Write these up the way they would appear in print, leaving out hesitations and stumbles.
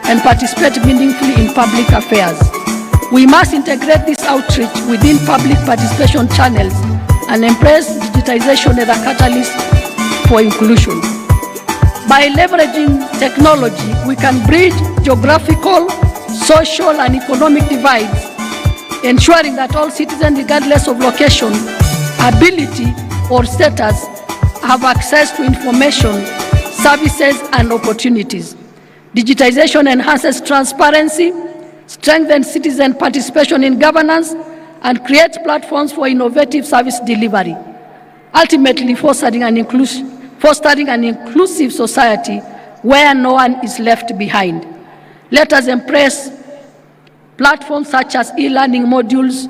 and participate meaningfully in public affairs. We must integrate this outreach within public participation channels and embrace digitization as a catalyst for inclusion. By leveraging technology, we can bridge geographical, social, and economic divides, ensuring that all citizens, regardless of location, ability, or status, have access to information, services, and opportunities. Digitization enhances transparency, strengthens citizen participation in governance, and creates platforms for innovative service delivery, ultimately fostering an inclusive society where no one is left behind. Let us embrace platforms such as e-learning modules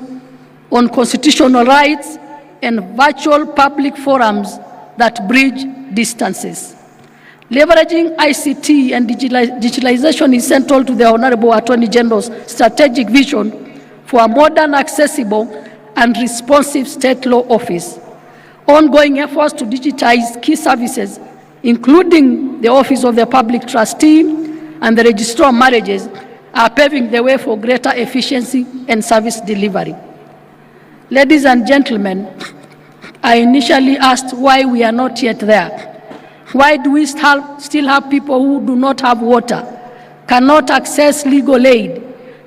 on constitutional rights and virtual public forums that bridge distances. Leveraging ICT and digitalization is central to the Honorable Attorney General's strategic vision for a modern, accessible, and responsive state law office. Ongoing efforts to digitize key services, including the Office of the Public Trustee and the Registrar of Marriages, are paving the way for greater efficiency and service delivery. Ladies and gentlemen, I initially asked why we are not yet there. Why do we still have people who do not have water, cannot access legal aid,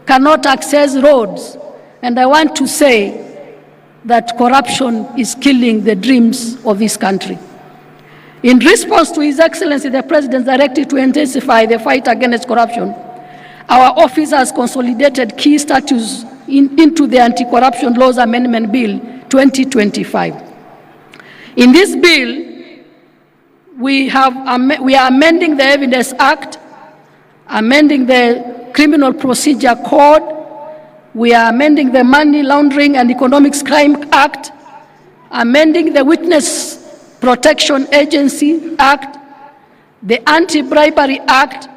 cannot access roads? And I want to say that corruption is killing the dreams of this country. In response to His Excellency the President's directive to intensify the fight against corruption, our office has consolidated key statutes into the Anti-Corruption Laws Amendment Bill 2025. In this bill, we are amending the Evidence Act, amending the Criminal Procedure Code, we are amending the Money Laundering and Economics Crime Act, amending the Witness Protection Agency Act, the Anti-Bribery Act,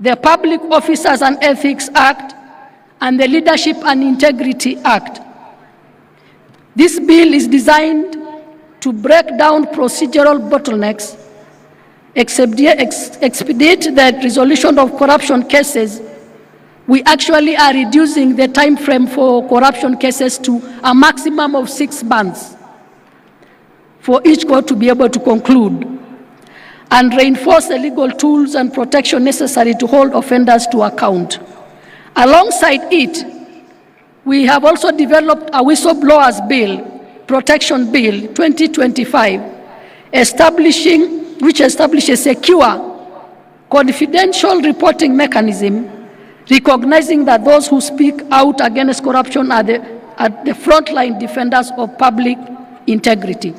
the Public Officers and Ethics Act, and the Leadership and Integrity Act. This bill is designed to break down procedural bottlenecks, expedite the resolution of corruption cases. We actually are reducing the time frame for corruption cases to a maximum of 6 months for each court to be able to conclude, and reinforce the legal tools and protection necessary to hold offenders to account. Alongside it, we have also developed a Whistleblowers Bill, Protection Bill 2025, which establishes a secure, confidential reporting mechanism, recognizing that those who speak out against corruption are the frontline defenders of public integrity.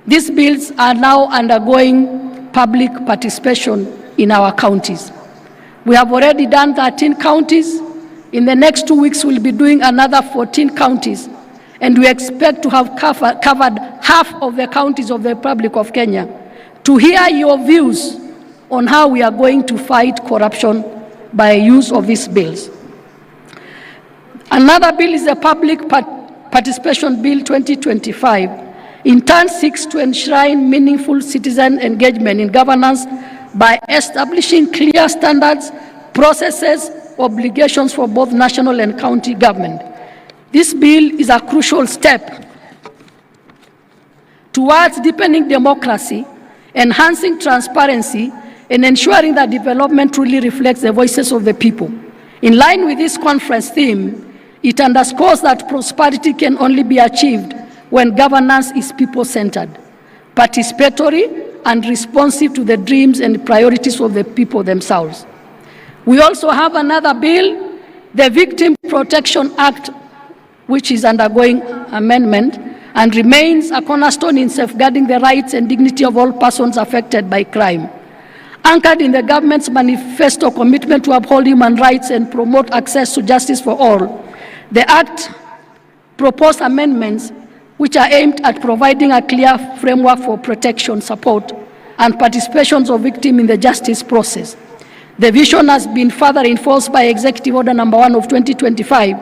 These bills are now undergoing public participation in our counties. We have already done 13 counties. In the next 2 weeks, we'll be doing another 14 counties. And we expect to have covered half of the counties of the Republic of Kenya to hear your views on how we are going to fight corruption by use of these bills. Another bill is the Public Participation Bill 2025. In turn, seeks to enshrine meaningful citizen engagement in governance by establishing clear standards, processes, obligations for both national and county government. This bill is a crucial step towards deepening democracy, enhancing transparency, and ensuring that development truly reflects the voices of the people. In line with this conference theme, it underscores that prosperity can only be achieved when governance is people-centered, participatory, and responsive to the dreams and priorities of the people themselves. We also have another bill, the Victim Protection Act, which is undergoing amendment and remains a cornerstone in safeguarding the rights and dignity of all persons affected by crime. Anchored in the government's manifesto commitment to uphold human rights and promote access to justice for all, the Act proposed amendments which are aimed at providing a clear framework for protection, support, and participation of victims in the justice process. The vision has been further reinforced by Executive Order No. 1 of 2025,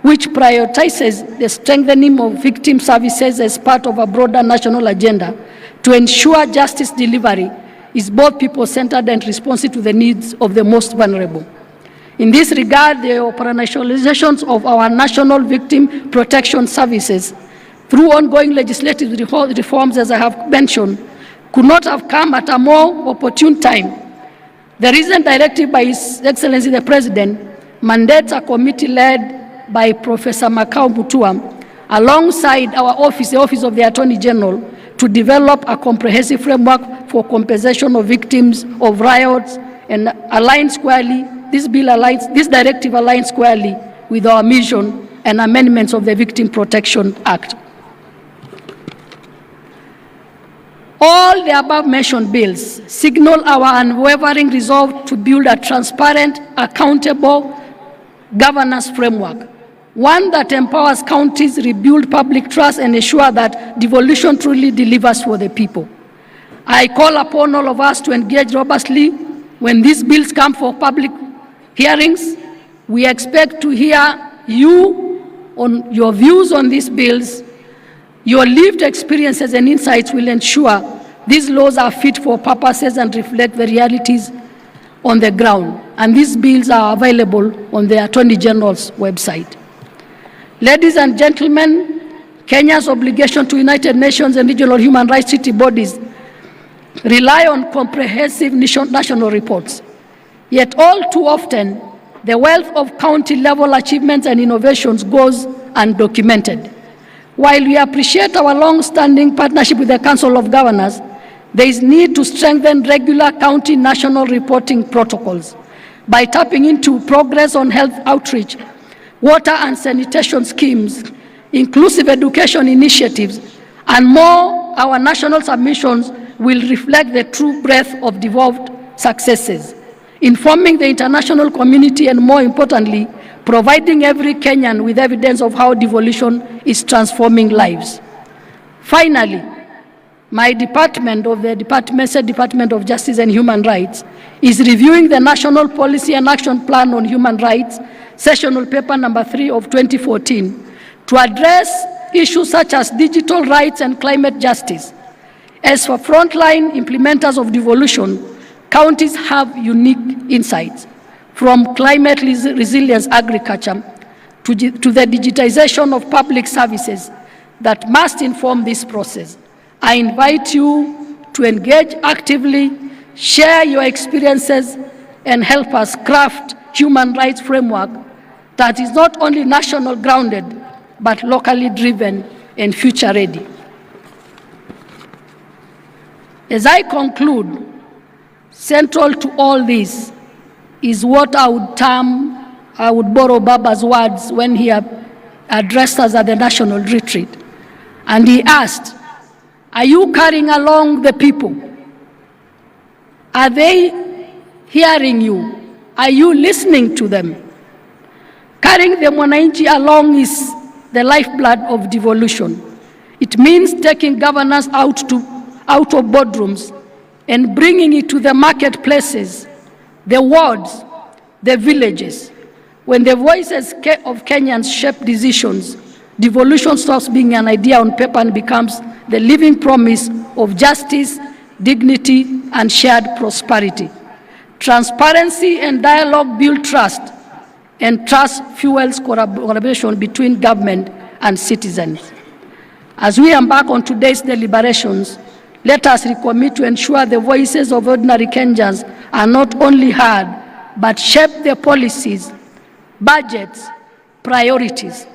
which prioritizes the strengthening of victim services as part of a broader national agenda to ensure justice delivery is both people-centered and responsive to the needs of the most vulnerable. In this regard, the operationalizations of our national victim protection services through ongoing legislative reforms, as I have mentioned, could not have come at a more opportune time. The recent directive by His Excellency the President mandates a committee led by Professor Makau Mutua, alongside our office, the Office of the Attorney General, to develop a comprehensive framework for compensation of victims of riots and align squarely, this directive aligns squarely with our mission and amendments of the Victim Protection Act. All the above-mentioned bills signal our unwavering resolve to build a transparent, accountable governance framework, one that empowers counties, rebuild public trust, and ensure that devolution truly delivers for the people. I call upon all of us to engage robustly when these bills come for public hearings. We expect to hear you on your views on these bills. Your lived experiences and insights will ensure these laws are fit for purposes and reflect the realities on the ground. And these bills are available on the Attorney General's website. Ladies and gentlemen, Kenya's obligation to United Nations and regional human rights treaty bodies rely on comprehensive national reports. Yet all too often, the wealth of county-level achievements and innovations goes undocumented. While we appreciate our long-standing partnership with the Council of Governors, there is need to strengthen regular county national reporting protocols by tapping into progress on health outreach, water and sanitation schemes, inclusive education initiatives, and more. Our national submissions will reflect the true breadth of devolved successes, informing the international community and, more importantly, providing every Kenyan with evidence of how devolution is transforming lives. Finally, my department of the Department of Justice and Human Rights is reviewing the National Policy and Action Plan on Human Rights, Sessional Paper number 3 of 2014, to address issues such as digital rights and climate justice. As for frontline implementers of devolution, counties have unique insights, from climate resilience agriculture to the digitization of public services that must inform this process. I invite you to engage actively, share your experiences, and help us craft human rights framework that is not only national grounded, but locally driven and future ready. As I conclude, central to all this is what I would borrow Baba's words when he addressed us at the national retreat. And he asked, are you carrying along the people? Are they hearing you? Are you listening to them? Carrying the mwananchi along is the lifeblood of devolution. It means taking governance out of boardrooms and bringing it to the marketplaces, the wards, the villages. When the voices of Kenyans shape decisions, devolution stops being an idea on paper and becomes the living promise of justice, dignity, and shared prosperity. Transparency and dialogue build trust, and trust fuels collaboration between government and citizens. As we embark on today's deliberations, let us recommit to ensure the voices of ordinary Kenyans are not only heard, but shape their policies, budgets, priorities.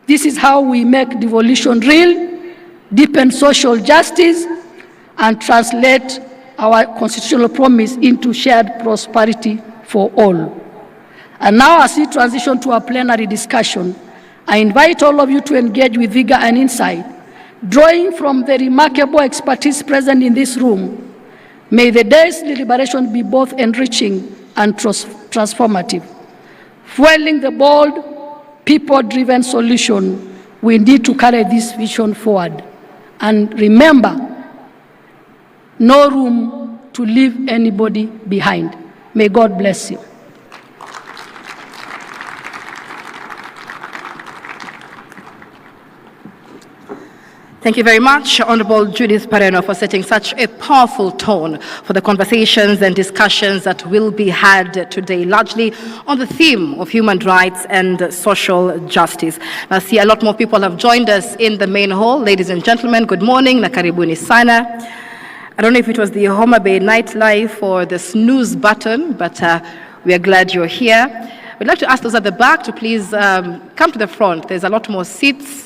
This is how we make devolution real, deepen social justice, and translate our constitutional promise into shared prosperity for all. And now, as we transition to our plenary discussion, I invite all of you to engage with vigor and insight, drawing from the remarkable expertise present in this room. May the day's deliberation be both enriching and transformative, fueling the bold, people-driven solution we need to carry this vision forward. And remember, no room to leave anybody behind. May God bless you. Thank you very much, Honorable Judith Pareno, for setting such a powerful tone for the conversations and discussions that will be had today, largely on the theme of human rights and social justice. I see a lot more people have joined us in the main hall. Ladies and gentlemen, good morning, na karibuni sana. I don't know if it was the Homa Bay nightlife or the snooze button, but we are glad you're here. We'd like to ask those at the back to please come to the front. There's a lot more seats.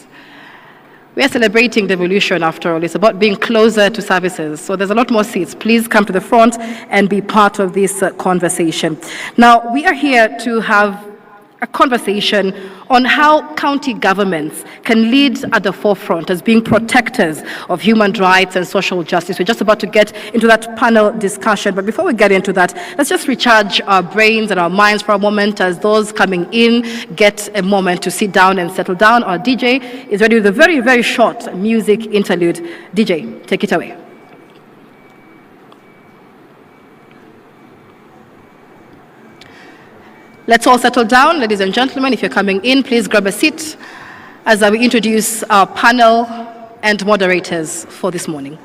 We are celebrating Devolution after all. It's about being closer to services. So there's a lot more seats. Please come to the front and be part of this conversation. Now, we are here to have a conversation on how county governments can lead at the forefront as being protectors of human rights and social justice. We're just about to get into that panel discussion. But before we get into that, let's just recharge our brains and our minds for a moment as those coming in get a moment to sit down and settle down. Our DJ is ready with a very, very short music interlude. DJ, take it away. Let's all settle down, ladies and gentlemen. If you're coming in, please grab a seat as we introduce our panel and moderators for this morning.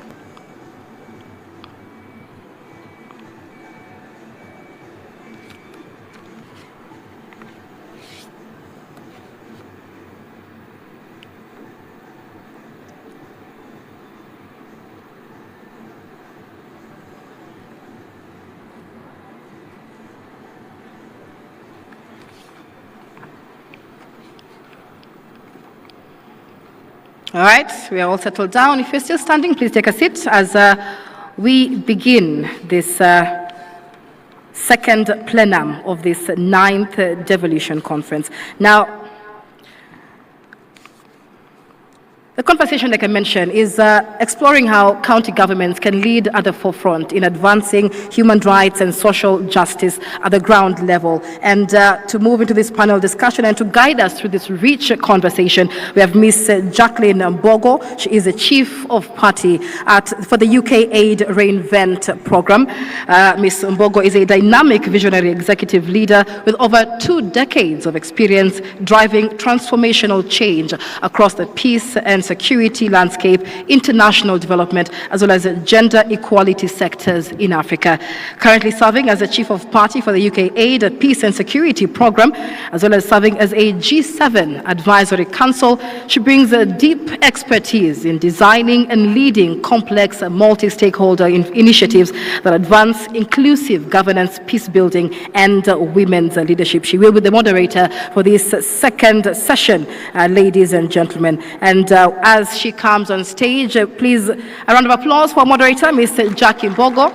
All right, we are all settled down. If you're still standing, please take a seat as we begin this second plenum of this 9th Devolution Conference. Now, the conversation, like I mentioned, is exploring how county governments can lead at the forefront in advancing human rights and social justice at the ground level. And to move into this panel discussion and to guide us through this rich conversation, we have Ms. Jacqueline Mbogo. She is the Chief of Party for the UK Aid Reinvent Programme. Ms. Mbogo is a dynamic visionary executive leader with over 2 decades of experience driving transformational change across the peace and security landscape, international development, as well as gender equality sectors in Africa. Currently serving as the Chief of Party for the UK Aid Peace and Security Programme, as well as serving as a G7 Advisory Council, she brings a deep expertise in designing and leading complex multi-stakeholder initiatives that advance inclusive governance, peace building, and women's leadership. She will be the moderator for this second session, ladies and gentlemen. And as she comes on stage, please, a round of applause for moderator, Ms. Jackie Mbogo.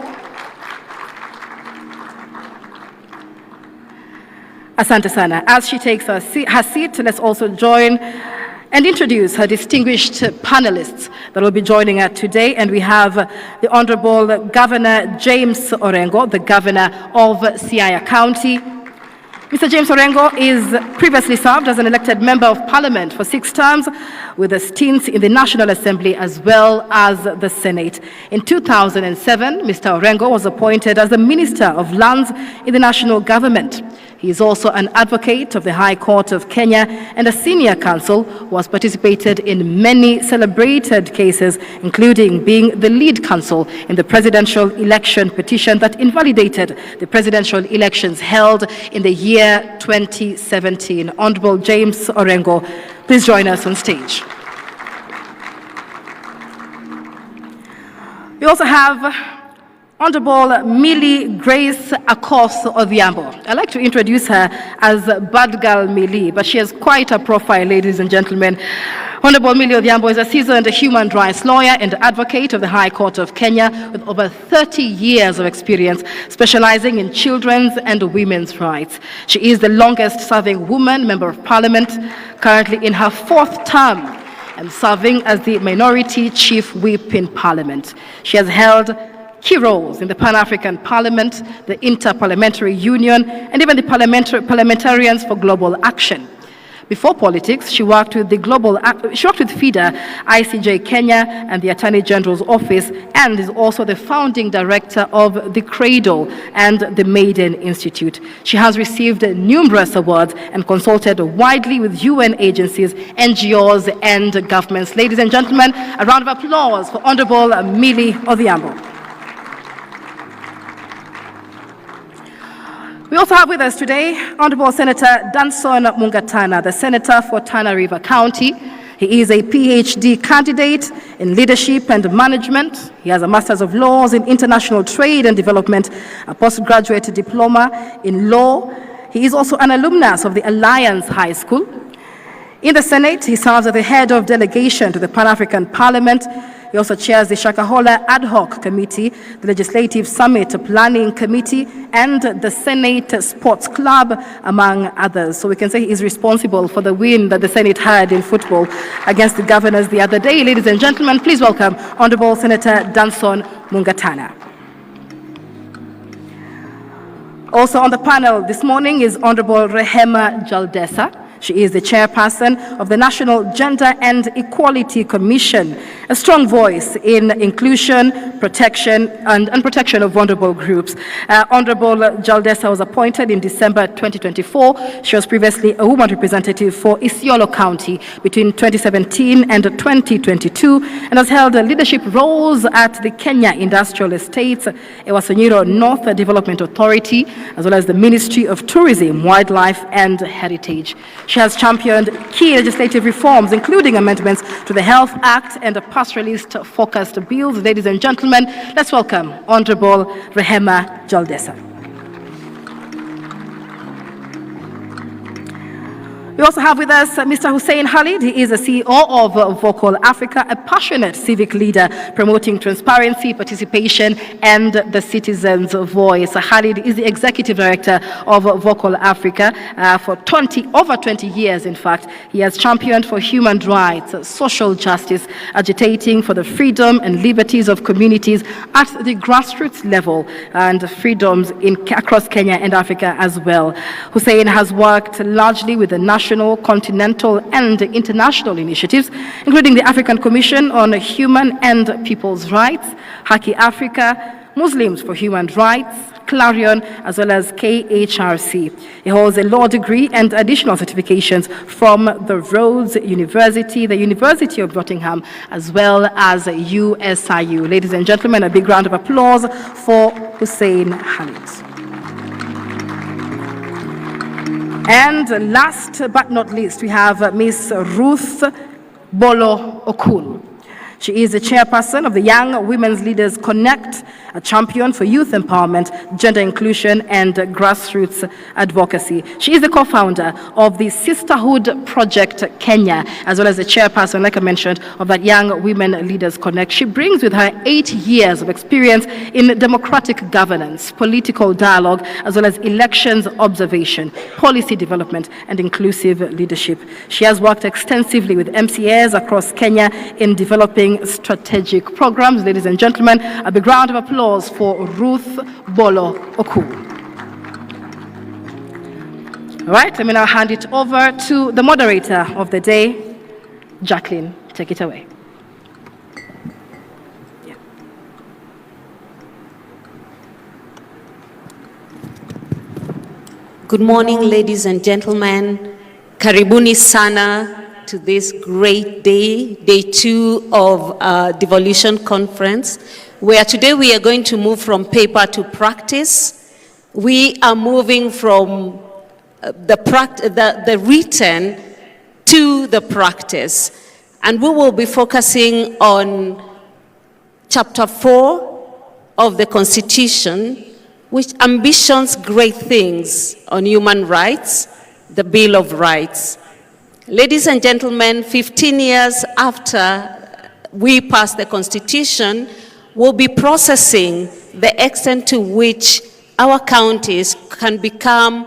Asante sana. As she takes her seat, let's also join and introduce her distinguished panelists that will be joining us today. And we have the Honorable Governor James Orengo, the Governor of Siaya County. Mr. James Orengo is previously served as an elected member of Parliament for 6 terms with a stint in the National Assembly as well as the Senate. In 2007, Mr. Orengo was appointed as the Minister of Lands in the national government. He is also an advocate of the High Court of Kenya and a senior counsel who has participated in many celebrated cases, including being the lead counsel in the presidential election petition that invalidated the presidential elections held in the year 2017. Honorable James Orengo, please join us on stage. We also have Honorable Millie Grace Akoth Odhiambo. I'd like to introduce her as Bad Girl Millie, but she has quite a profile, ladies and gentlemen. Honorable Millie Odhiambo is a seasoned human rights lawyer and advocate of the High Court of Kenya with over 30 years of experience specializing in children's and women's rights. She is the longest-serving woman member of Parliament, currently in her 4th term and serving as the Minority Chief Whip in Parliament. She has held key roles in the Pan-African Parliament, the Inter-Parliamentary Union, and even the Parliamentarians for Global Action. Before politics, she worked with FIDA, ICJ Kenya, and the Attorney General's Office, and is also the founding director of the Cradle and the Maiden Institute. She has received numerous awards and consulted widely with UN agencies, NGOs, and governments. Ladies and gentlemen, a round of applause for Honorable Millie Odhiambo. We also have with us today Honorable Senator Danson Mungatana, the Senator for Tana River County. He is a PhD candidate in leadership and management. He has a Master's of Laws in International Trade and Development, a postgraduate diploma in law. He is also an alumnus of the Alliance High School. In the Senate, he serves as the head of delegation to the Pan-African Parliament. He also chairs the Shakahola Ad Hoc Committee, the Legislative Summit Planning Committee, and the Senate Sports Club, among others. So we can say he is responsible for the win that the Senate had in football against the governors the other day. Ladies and gentlemen, please welcome Honorable Senator Danson Mungatana. Also on the panel this morning is Honorable Rehema Jaldesa. She is the chairperson of the National Gender and Equality Commission, a strong voice in inclusion, protection, and protection of vulnerable groups. Honorable Jaldesa was appointed in December 2024. She was previously a woman representative for Isiolo County between 2017 and 2022, and has held leadership roles at the Kenya Industrial Estates, Ewasonyiro North Development Authority, as well as the Ministry of Tourism, Wildlife, and Heritage. She has championed key legislative reforms, including amendments to the Health Act and pastoralist-focused bills. Ladies and gentlemen, let's welcome Honorable Rehema Jaldesa. We also have with us Mr. Hussein Khalid. He is the CEO of Vocal Africa, a passionate civic leader promoting transparency, participation, and the citizen's voice. Khalid is the executive director of Vocal Africa for over 20 years, in fact. He has championed for human rights, social justice, agitating for the freedom and liberties of communities at the grassroots level and freedoms across Kenya and Africa as well. Hussein has worked largely with the national, continental, and international initiatives, including the African Commission on Human and People's Rights, Haki Africa, Muslims for Human Rights, Clarion, as well as KHRC. He holds a law degree and additional certifications from the Rhodes University, the University of Nottingham, as well as USIU. Ladies and gentlemen, a big round of applause for Hussein Khalid. And last but not least, we have Ms. Ruth Bolo Okun. She is the chairperson of the Young Women's Leaders Connect, a champion for youth empowerment, gender inclusion, and grassroots advocacy. She is the co-founder of the Sisterhood Project Kenya, as well as the chairperson, like I mentioned, of that Young Women Leaders Connect. She brings with her 8 years of experience in democratic governance, political dialogue, as well as elections observation, policy development, and inclusive leadership. She has worked extensively with MCAs across Kenya in developing strategic programs. Ladies and gentlemen, a big round of applause for Ruth Bolo Oku. All right, let me now hand it over to the moderator of the day, Jacqueline. Take it away. Yeah. Good morning, ladies and gentlemen. Karibuni sana to this great day, day 2 of Devolution Conference, where today we are going to move from paper to practice. We are moving from the written to the practice. And we will be focusing on Chapter 4 of the Constitution, which ambitions great things on human rights, the Bill of Rights. Ladies and gentlemen, 15 years after we passed the Constitution, we'll be processing the extent to which our counties can become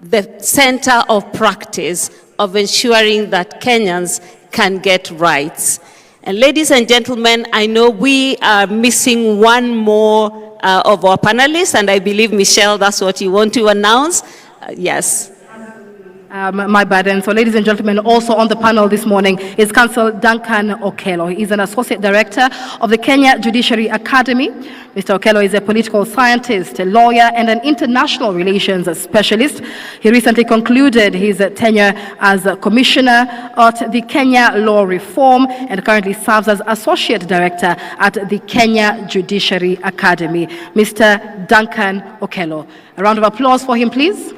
the center of practice of ensuring that Kenyans can get rights. And ladies and gentlemen, I know we are missing one more of our panelists, and I believe, Michelle, that's what you want to announce. Yes. My bad. And so, ladies and gentlemen, also on the panel this morning is Counsel Duncan Okello. He's an Associate Director of the Kenya Judiciary Academy. Mr. Okello is a political scientist, a lawyer, and an international relations specialist. He recently concluded his tenure as a commissioner at the Kenya Law Reform and currently serves as Associate Director at the Kenya Judiciary Academy. Mr. Duncan Okello. A round of applause for him, please.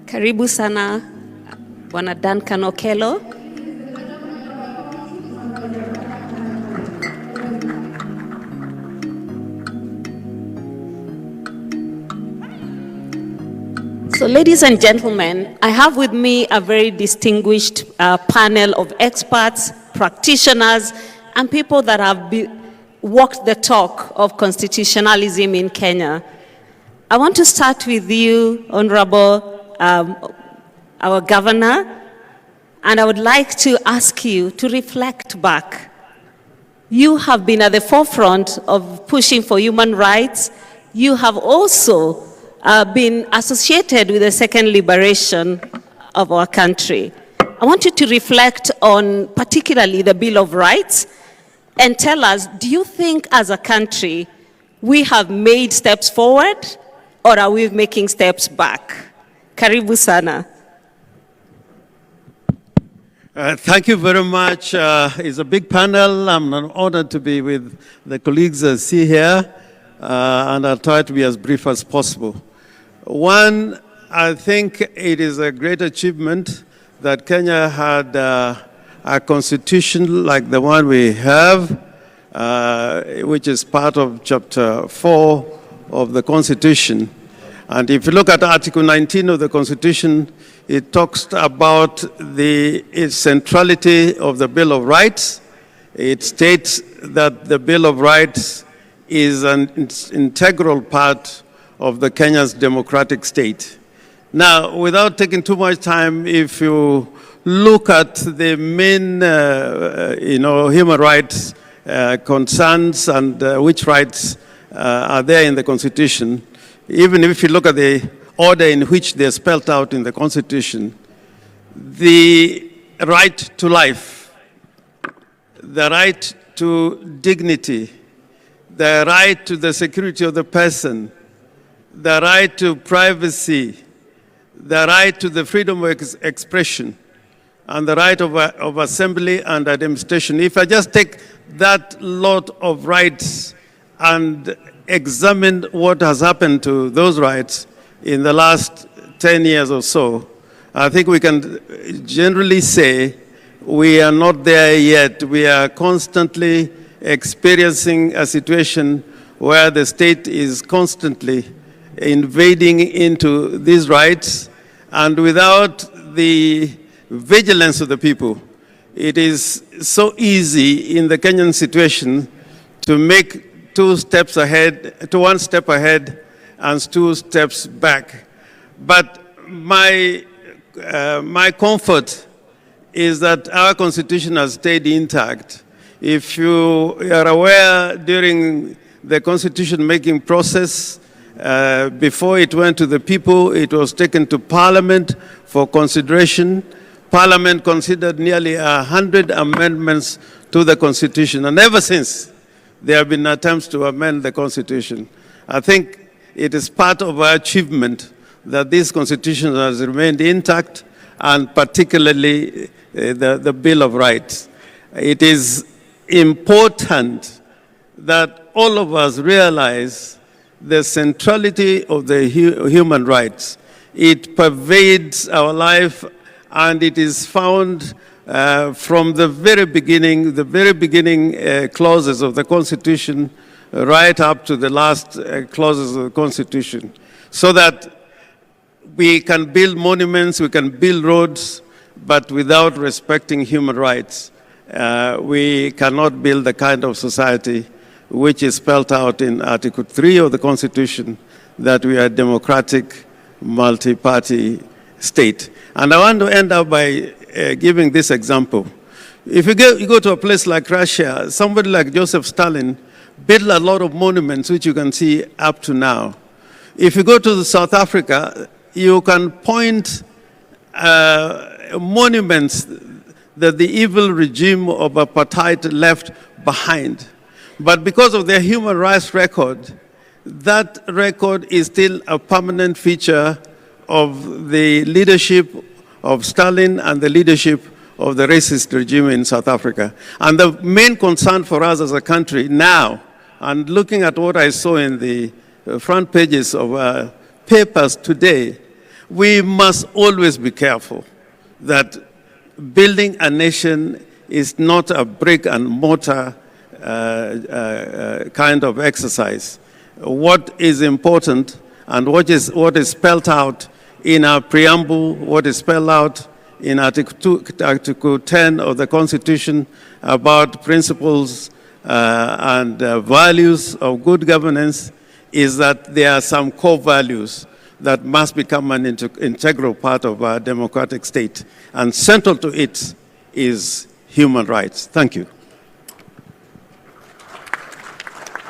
Karibu sana, Bwana Duncan Okello. So, ladies and gentlemen, I have with me a very distinguished panel of experts, practitioners, and people that have walked the talk of constitutionalism in Kenya. I want to start with you, Honorable our governor, and I would like to ask you to reflect back. You have been at the forefront of pushing for human rights. You have also been associated with the second liberation of our country. I want you to reflect on particularly the Bill of Rights and tell us, do you think as a country we have made steps forward or are we making steps back? Karibu sana. Thank you very much. It's a big panel. I'm honored to be with the colleagues I see here, and I'll try to be as brief as possible. One, I think it is a great achievement that Kenya had a constitution like the one we have, which is part of Chapter 4 of the Constitution. And if you look at Article 19 of the Constitution, it talks about its centrality of the Bill of Rights. It states that the Bill of Rights is an integral part of the Kenya's democratic state. Now, without taking too much time, if you look at the main, human rights concerns and which rights are there in the Constitution, even if you look at the order in which they're spelled out in the Constitution, the right to life, the right to dignity, the right to the security of the person, the right to privacy, the right to the freedom of expression, and the right of assembly and administration. If I just take that lot of rights and examine what has happened to those rights in the last 10 years or so, I think we can generally say we are not there yet. We are constantly experiencing a situation where the state is constantly invading into these rights, and without the vigilance of the people, it is so easy in the Kenyan situation to make one step ahead and 2 steps back. But my comfort is that our Constitution has stayed intact. If you are aware, during the Constitution-making process, before it went to the people, it was taken to Parliament for consideration. Parliament considered nearly 100 amendments to the Constitution, and ever since, there have been attempts to amend the Constitution. I think it is part of our achievement that this Constitution has remained intact, and particularly the Bill of Rights. It is important that all of us realize the centrality of the human rights. It pervades our life, and it is found from the very beginning clauses of the Constitution right up to the last clauses of the Constitution, so that we can build monuments, we can build roads, but without respecting human rights, we cannot build the kind of society which is spelled out in Article 3 of the Constitution, that we are a democratic, multi-party state. And I want to end up by giving this example. If you go to a place like Russia, somebody like Joseph Stalin built a lot of monuments, which you can see up to now. If you go to South Africa, you can point monuments that the evil regime of apartheid left behind. But because of their human rights record, that record is still a permanent feature of the leadership of Stalin and the leadership of the racist regime in South Africa. And the main concern for us as a country now, and looking at what I saw in the front pages of papers today, we must always be careful that building a nation is not a brick and mortar kind of exercise. What is important and what is spelled out in our preamble, what is spelled out in Article 10 of the Constitution about principles and values of good governance, is that there are some core values that must become an integral part of our democratic state. And central to it is human rights. Thank you.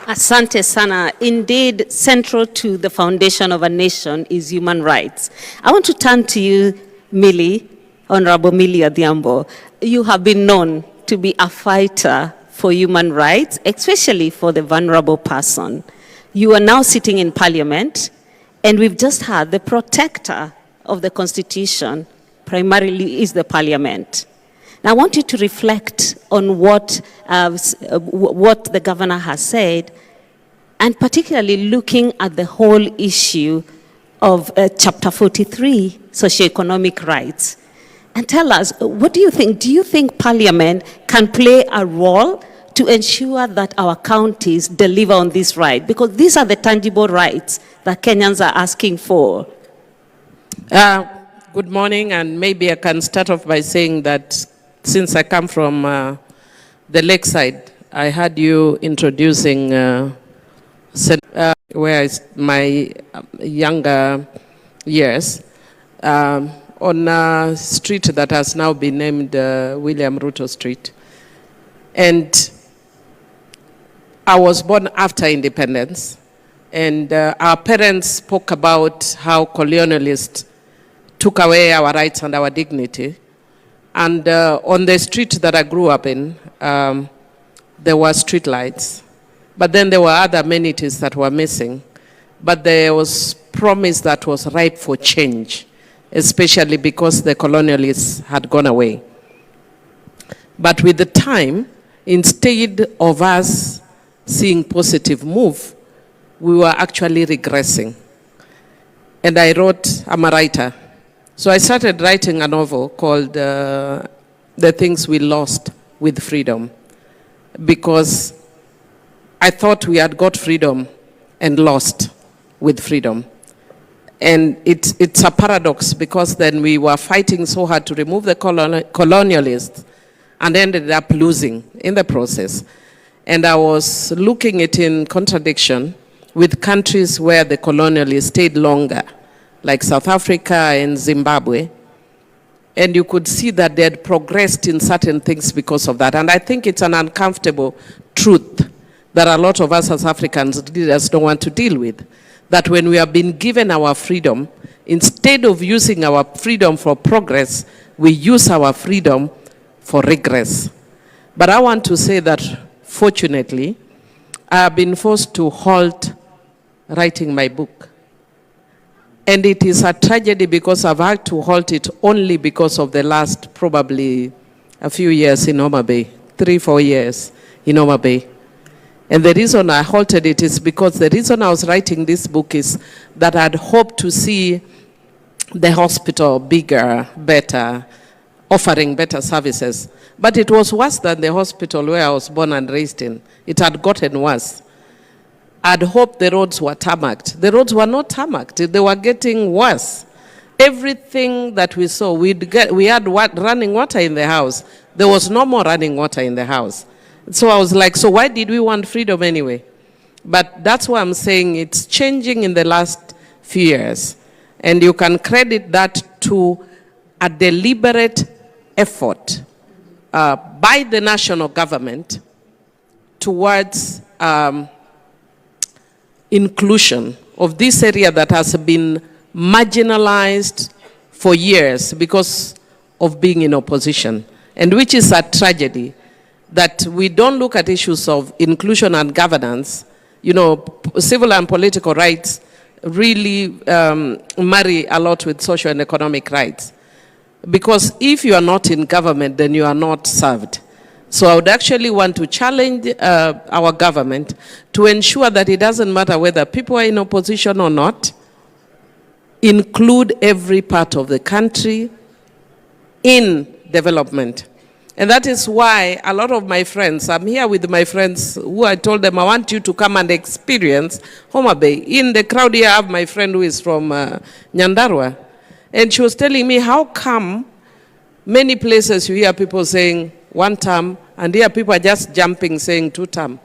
Asante sana. Indeed, central to the foundation of a nation is human rights. I want to turn to you, Millie, Honorable Millie Adhiambo. You have been known to be a fighter for human rights, especially for the vulnerable person. You are now sitting in Parliament, and we've just heard the protector of the Constitution primarily is the Parliament. Now, I want you to reflect on what the governor has said, and particularly looking at the whole issue of Chapter 43, Socioeconomic rights. And tell us, what do you think? Do you think Parliament can play a role to ensure that our counties deliver on this right? Because these are the tangible rights that Kenyans are asking for. Good morning, and maybe I can start off by saying that since I come from the lakeside, I had you introducing where is my younger years on a street that has now been named William Ruto Street. And I was born after independence, and our parents spoke about how colonialists took away our rights and our dignity. And on the street that I grew up in, there were street lights. But then there were other amenities that were missing. But there was promise that was ripe for change, especially because the colonialists had gone away. But with the time, instead of us seeing positive move, we were actually regressing. And I'm a writer. So I started writing a novel called The Things We Lost with Freedom, because I thought we had got freedom and lost with freedom. And it's a paradox, because then we were fighting so hard to remove the colonialists and ended up losing in the process. And I was looking at it in contradiction with countries where the colonialists stayed longer, like South Africa and Zimbabwe. And you could see that they had progressed in certain things because of that. And I think it's an uncomfortable truth that a lot of us as Africans leaders don't want to deal with. That when we have been given our freedom, instead of using our freedom for progress, we use our freedom for regress. But I want to say that, fortunately, I have been forced to halt writing my book. And it is a tragedy, because I've had to halt it only because of the last probably a few years in Homa Bay, 3-4 years in Homa Bay. And the reason I halted it is because the reason I was writing this book is that I'd hoped to see the hospital bigger, better, offering better services. But it was worse than the hospital where I was born and raised in. It had gotten worse. I'd hoped the roads were tarmacked. The roads were not tarmacked. They were getting worse. Everything that we saw, we had running water in the house. There was no more running water in the house. So I was like, so why did we want freedom anyway? But that's why I'm saying it's changing in the last few years. And you can credit that to a deliberate effort by the national government towards inclusion of this area that has been marginalized for years because of being in opposition, and which is a tragedy, that we don't look at issues of inclusion and governance. You know, civil and political rights really marry a lot with social and economic rights. Because if you are not in government, then you are not served. So I would actually want to challenge our government to ensure that it doesn't matter whether people are in opposition or not, include every part of the country in development. And that is why a lot of my friends, I'm here with my friends who I told them I want you to come and experience Homa Bay. In the crowd here I have my friend who is from Nyandarua. And she was telling me how come many places you hear people saying 1 term, and here people are just jumping saying 2 term.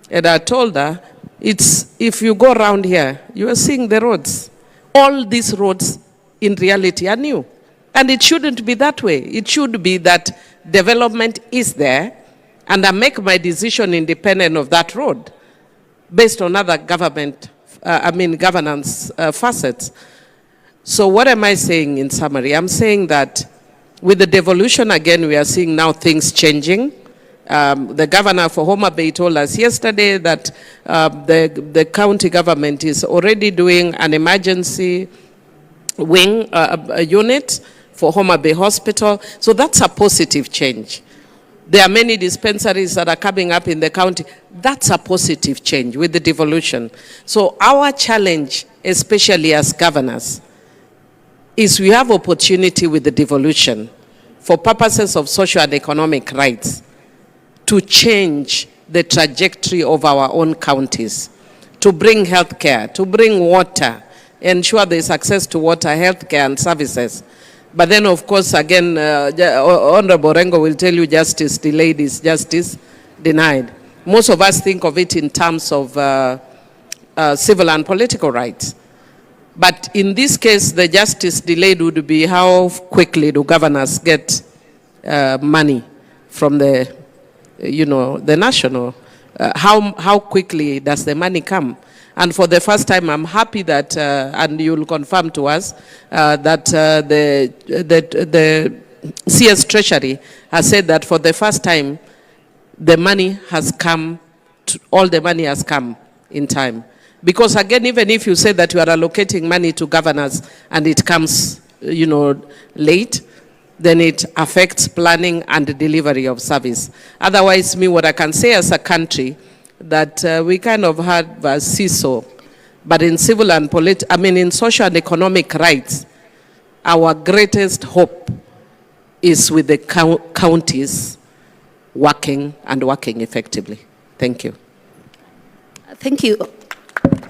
And I told her, if you go around here, you are seeing the roads. All these roads in reality are new. And it shouldn't be that way. It should be that development is there, and I make my decision independent of that road based on other governance facets. So what am I saying in summary? I'm saying that with the devolution, again, we are seeing now things changing. The governor for Homa Bay told us yesterday that the county government is already doing an emergency wing unit for Homa Bay Hospital. So that's a positive change. There are many dispensaries that are coming up in the county. That's a positive change with the devolution. So our challenge, especially as governors, is we have opportunity with the devolution for purposes of social and economic rights to change the trajectory of our own counties, to bring healthcare, to bring water, ensure there is access to water, healthcare, and services. But then, of course, again, Honorable Rengo will tell you justice delayed is justice denied. Most of us think of it in terms of civil and political rights. But in this case, the justice delayed would be how quickly do governors get money from the, the national. How quickly does the money come? And for the first time, I'm happy that, and you'll confirm to us, that the CS Treasury has said that for the first time, the money has come, all the money has come in time. Because again, even if you say that you are allocating money to governors and it comes, late, then it affects planning and the delivery of service. Otherwise, what I can say as a country, that we kind of had a seesaw, but in civil and in social and economic rights, our greatest hope is with the counties working effectively. Thank you. Thank you.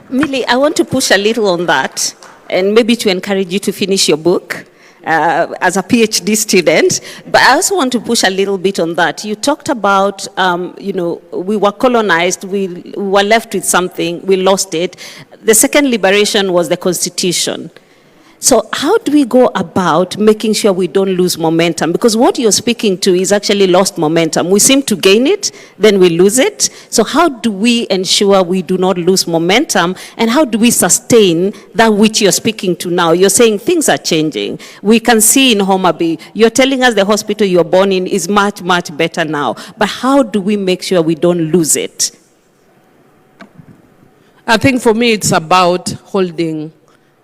Millie, I want to push a little on that, and maybe to encourage you to finish your book as a PhD student. But I also want to push a little bit on that. You talked about, we were colonized, we were left with something, we lost it. The second liberation was the Constitution. So how do we go about making sure we don't lose momentum? Because what you're speaking to is actually lost momentum. We seem to gain it, then we lose it. So how do we ensure we do not lose momentum? And how do we sustain that which you're speaking to now? You're saying things are changing. We can see in Homa Bay, you're telling us the hospital you're born in is much, much better now. But how do we make sure we don't lose it? I think for me, it's about holding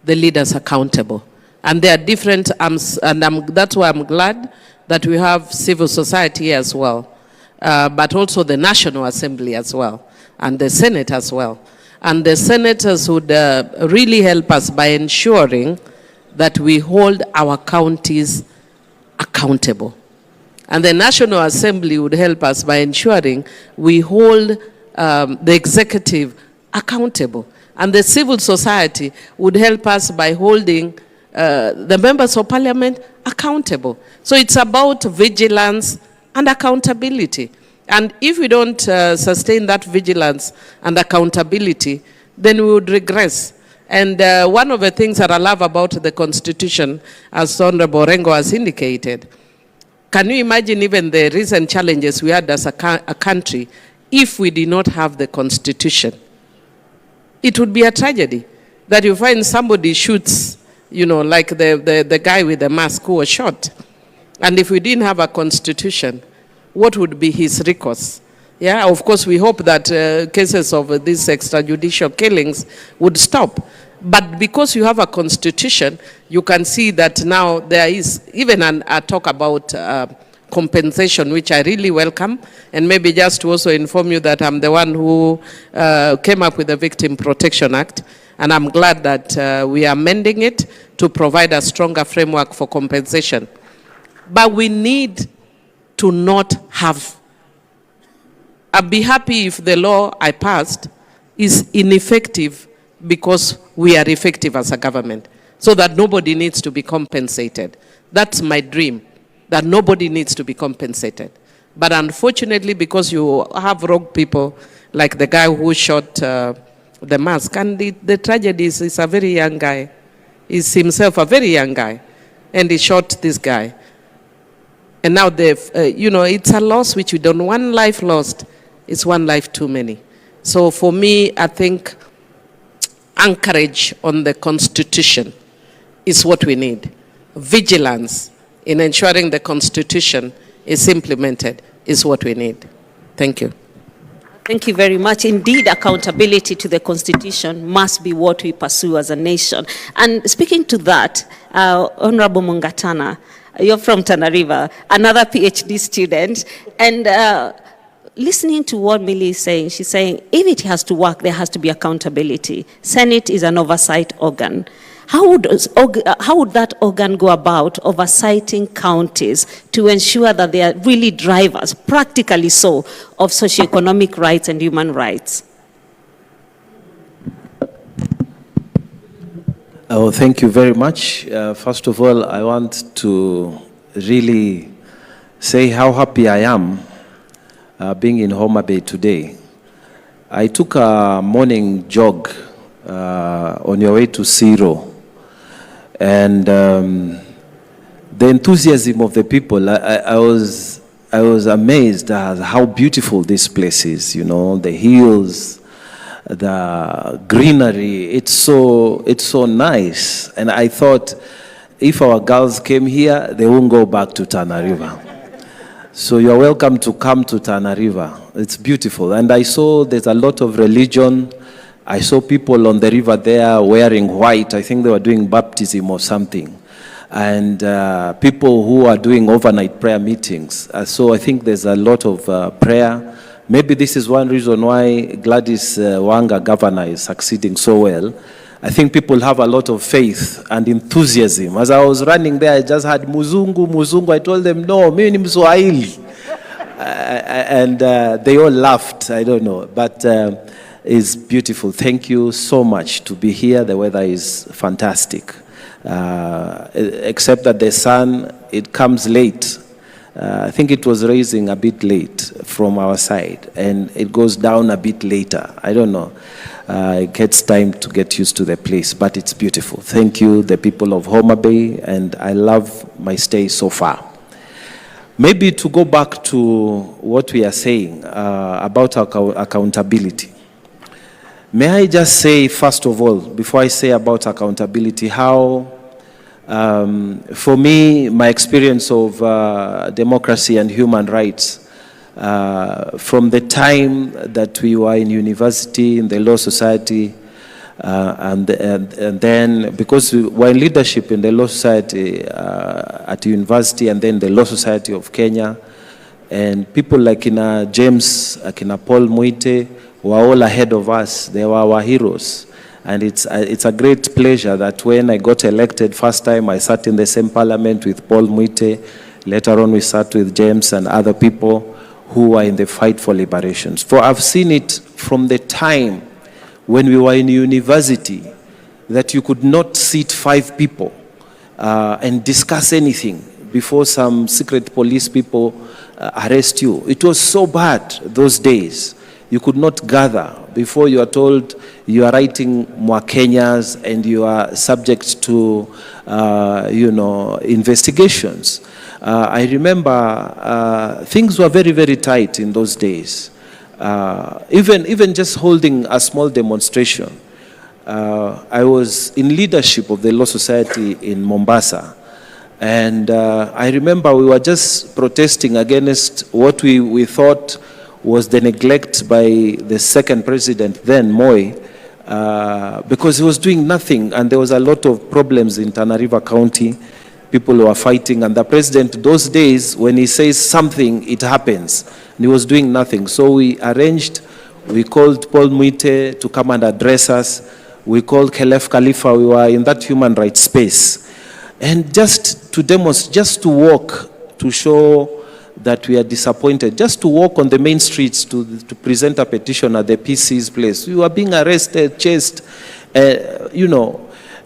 the leaders accountable. And there are different arms, and that's why I'm glad that we have civil society as well, but also the National Assembly as well, and the Senate as well. And the senators would really help us by ensuring that we hold our counties accountable. And the National Assembly would help us by ensuring we hold the executive accountable. And the civil society would help us by holding the members of parliament accountable. So it's about vigilance and accountability. And if we don't sustain that vigilance and accountability, then we would regress. And one of the things that I love about the Constitution, as Honorable Orengo has indicated, can you imagine even the recent challenges we had as a country if we did not have the Constitution? It would be a tragedy that you find somebody shoots, you know, like the guy with the mask who was shot. And if we didn't have a Constitution, what would be his recourse? Yeah, of course, we hope that cases of these extrajudicial killings would stop. But because you have a Constitution, you can see that now there is even a talk about compensation, which I really welcome. And maybe just to also inform you that I'm the one who came up with the Victim Protection Act. And I'm glad that we are amending it to provide a stronger framework for compensation. But we need to not have. I'd be happy if the law I passed is ineffective because we are effective as a government, so that nobody needs to be compensated. That's my dream, that nobody needs to be compensated. But unfortunately, because you have rogue people, like the guy who shot the mask, and the tragedy is he's a very young guy. He's himself a very young guy, and he shot this guy. And now it's a loss which we don't. One life lost is one life too many. So for me, I think anchorage on the Constitution is what we need. Vigilance in ensuring the Constitution is implemented is what we need. Thank you. Thank you very much. Indeed, accountability to the Constitution must be what we pursue as a nation. And speaking to that, Honorable Mungatana, you're from Tana River, another PhD student, and listening to what Millie is saying, she's saying if it has to work, there has to be accountability. Senate is an oversight organ. How would that organ go about oversighting counties to ensure that they are really drivers, practically so, of socioeconomic rights and human rights? Oh, thank you very much. First of all, I want to really say how happy I am being in Homa Bay today. I took a morning jog on your way to Zero. And the enthusiasm of the people, I was amazed at how beautiful this place is, you know, the hills, the greenery, it's so nice. And I thought if our girls came here, they won't go back to Tana River. So you're welcome to come to Tana River. It's beautiful. And I saw there's a lot of religion. I saw people on the river there wearing white. I think they were doing baptism or something. And people who are doing overnight prayer meetings. So I think there's a lot of prayer. Maybe this is one reason why Gladys Wanga, governor, is succeeding so well. I think people have a lot of faith and enthusiasm. As I was running there, I just had Muzungu, Muzungu. I told them, no, mimi ni Mswahili. And they all laughed, I don't know. But it's beautiful. Thank you so much to be here. The weather is fantastic. Except that the sun, it comes late. I think it was rising a bit late from our side, and it goes down a bit later. I don't know. It gets time to get used to the place, but it's beautiful. Thank you, the people of Homa Bay, and I love my stay so far. Maybe to go back to what we are saying about accountability. May I just say, first of all, before I say about accountability, how for me, my experience of democracy and human rights, from the time that we were in university, in the Law Society, and then because we were in leadership in the Law Society at university, and then the Law Society of Kenya, and people like James, Paul Muite, were all ahead of us. They were our heroes. And it's a great pleasure that when I got elected first time, I sat in the same parliament with Paul Muite. Later on, we sat with James and other people who were in the fight for liberations. For I've seen it from the time when we were in university that you could not seat 5 people and discuss anything before some secret police people arrest you. It was so bad those days. You could not gather before you are told you are writing Mwakenyas and you are subject to, investigations. I remember things were very, very tight in those days. Even just holding a small demonstration. I was in leadership of the Law Society in Mombasa. And I remember we were just protesting against what we thought was the neglect by the second president then, Moi, because he was doing nothing, and there was a lot of problems in Tana River County. People were fighting, and the president, those days, when he says something, it happens. And he was doing nothing. So we called Paul Muite to come and address us. We called Khelef Khalifa. We were in that human rights space. And just to demonstrate, just to walk, to show that we are disappointed, just to walk on the main streets to present a petition at the PC's place. We were being arrested, chased.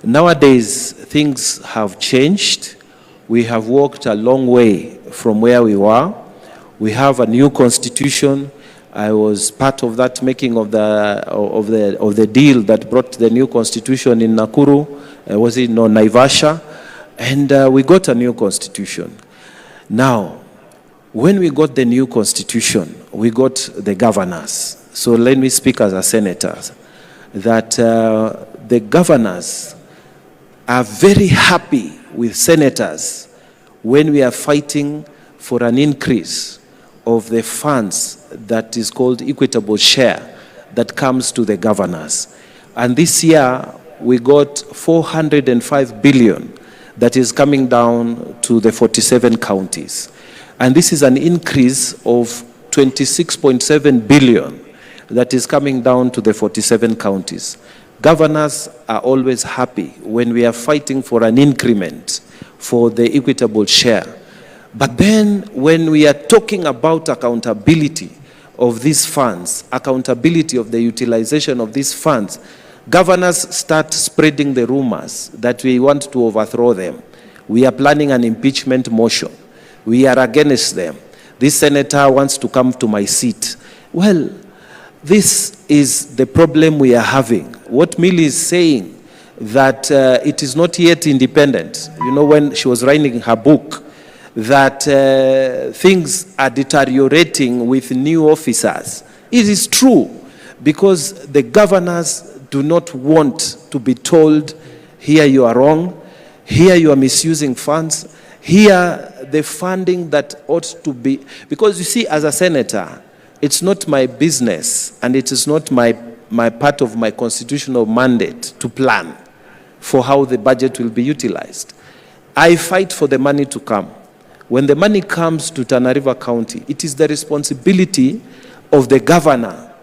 Nowadays, things have changed. We have walked a long way from where we were. We have a new constitution. I was part of that making of the deal that brought the new constitution in Nakuru. Naivasha? And we got a new constitution. Now, when we got the new constitution, we got the governors. So let me speak as a senator, that the governors are very happy with senators when we are fighting for an increase of the funds that is called equitable share that comes to the governors. And this year, we got 405 billion that is coming down to the 47 counties. And this is an increase of 26.7 billion that is coming down to the 47 counties. Governors are always happy when we are fighting for an increment for the equitable share. But then when we are talking about accountability of these funds, accountability of the utilization of these funds, governors start spreading the rumors that we want to overthrow them. We are planning an impeachment motion. We are against them. This senator wants to come to my seat. Well, this is the problem we are having. What Millie is saying, that it is not yet independent. When she was writing her book, that things are deteriorating with new officers. It is true, because the governors do not want to be told, here you are wrong, here you are misusing funds, here the funding that ought to be, because you see, as a senator, it's not my business and it is not my part of my constitutional mandate to plan for how the budget will be utilized. I fight for the money to come. When the money comes to Tana River County, it is the responsibility of the governor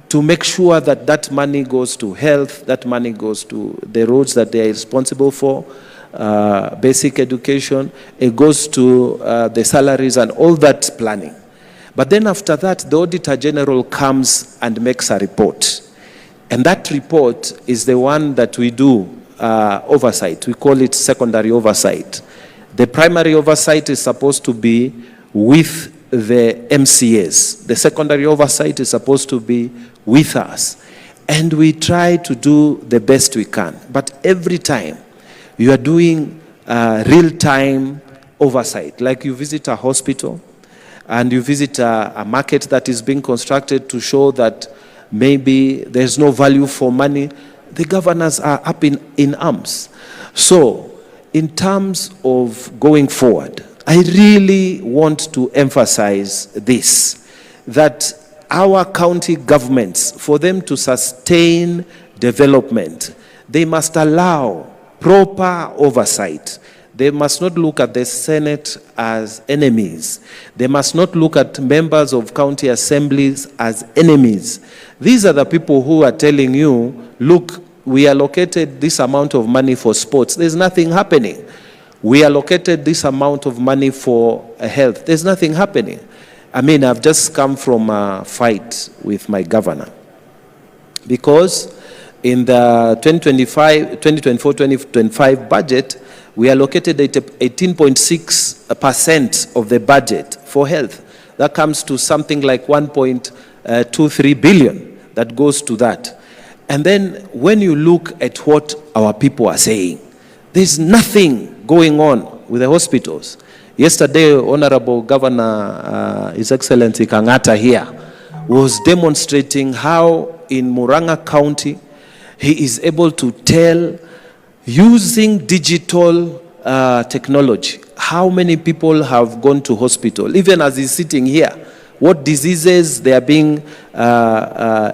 to make sure that that money goes to health, that money goes to the roads that they are responsible for, basic education, it goes to the salaries and all that planning. But then after that, the Auditor General comes and makes a report. And that report is the one that we do oversight. We call it secondary oversight. The primary oversight is supposed to be with the MCAs. The secondary oversight is supposed to be with us. And we try to do the best we can. But every time you are doing real-time oversight, like you visit a hospital and you visit a market that is being constructed to show that maybe there's no value for money, the governors are up in arms. So, in terms of going forward, I really want to emphasize this, that our county governments, for them to sustain development, they must allow proper oversight. They must not look at the Senate as enemies. They must not look at members of county assemblies as enemies. These are the people who are telling you, look, we allocated this amount of money for sports. There's nothing happening. We allocated this amount of money for health. There's nothing happening. I mean, I've just come from a fight with my governor because in the 2024-2025 budget, we allocated 18.6% of the budget for health. that comes to something like 1.23 billion that goes to that. And then when you look at what our people are saying, there's nothing going on with the hospitals. Yesterday, Honorable Governor, His Excellency Kangata here, was demonstrating how in Murang'a County, he is able to tell, using digital technology, how many people have gone to hospital, even as he's sitting here, what diseases they are being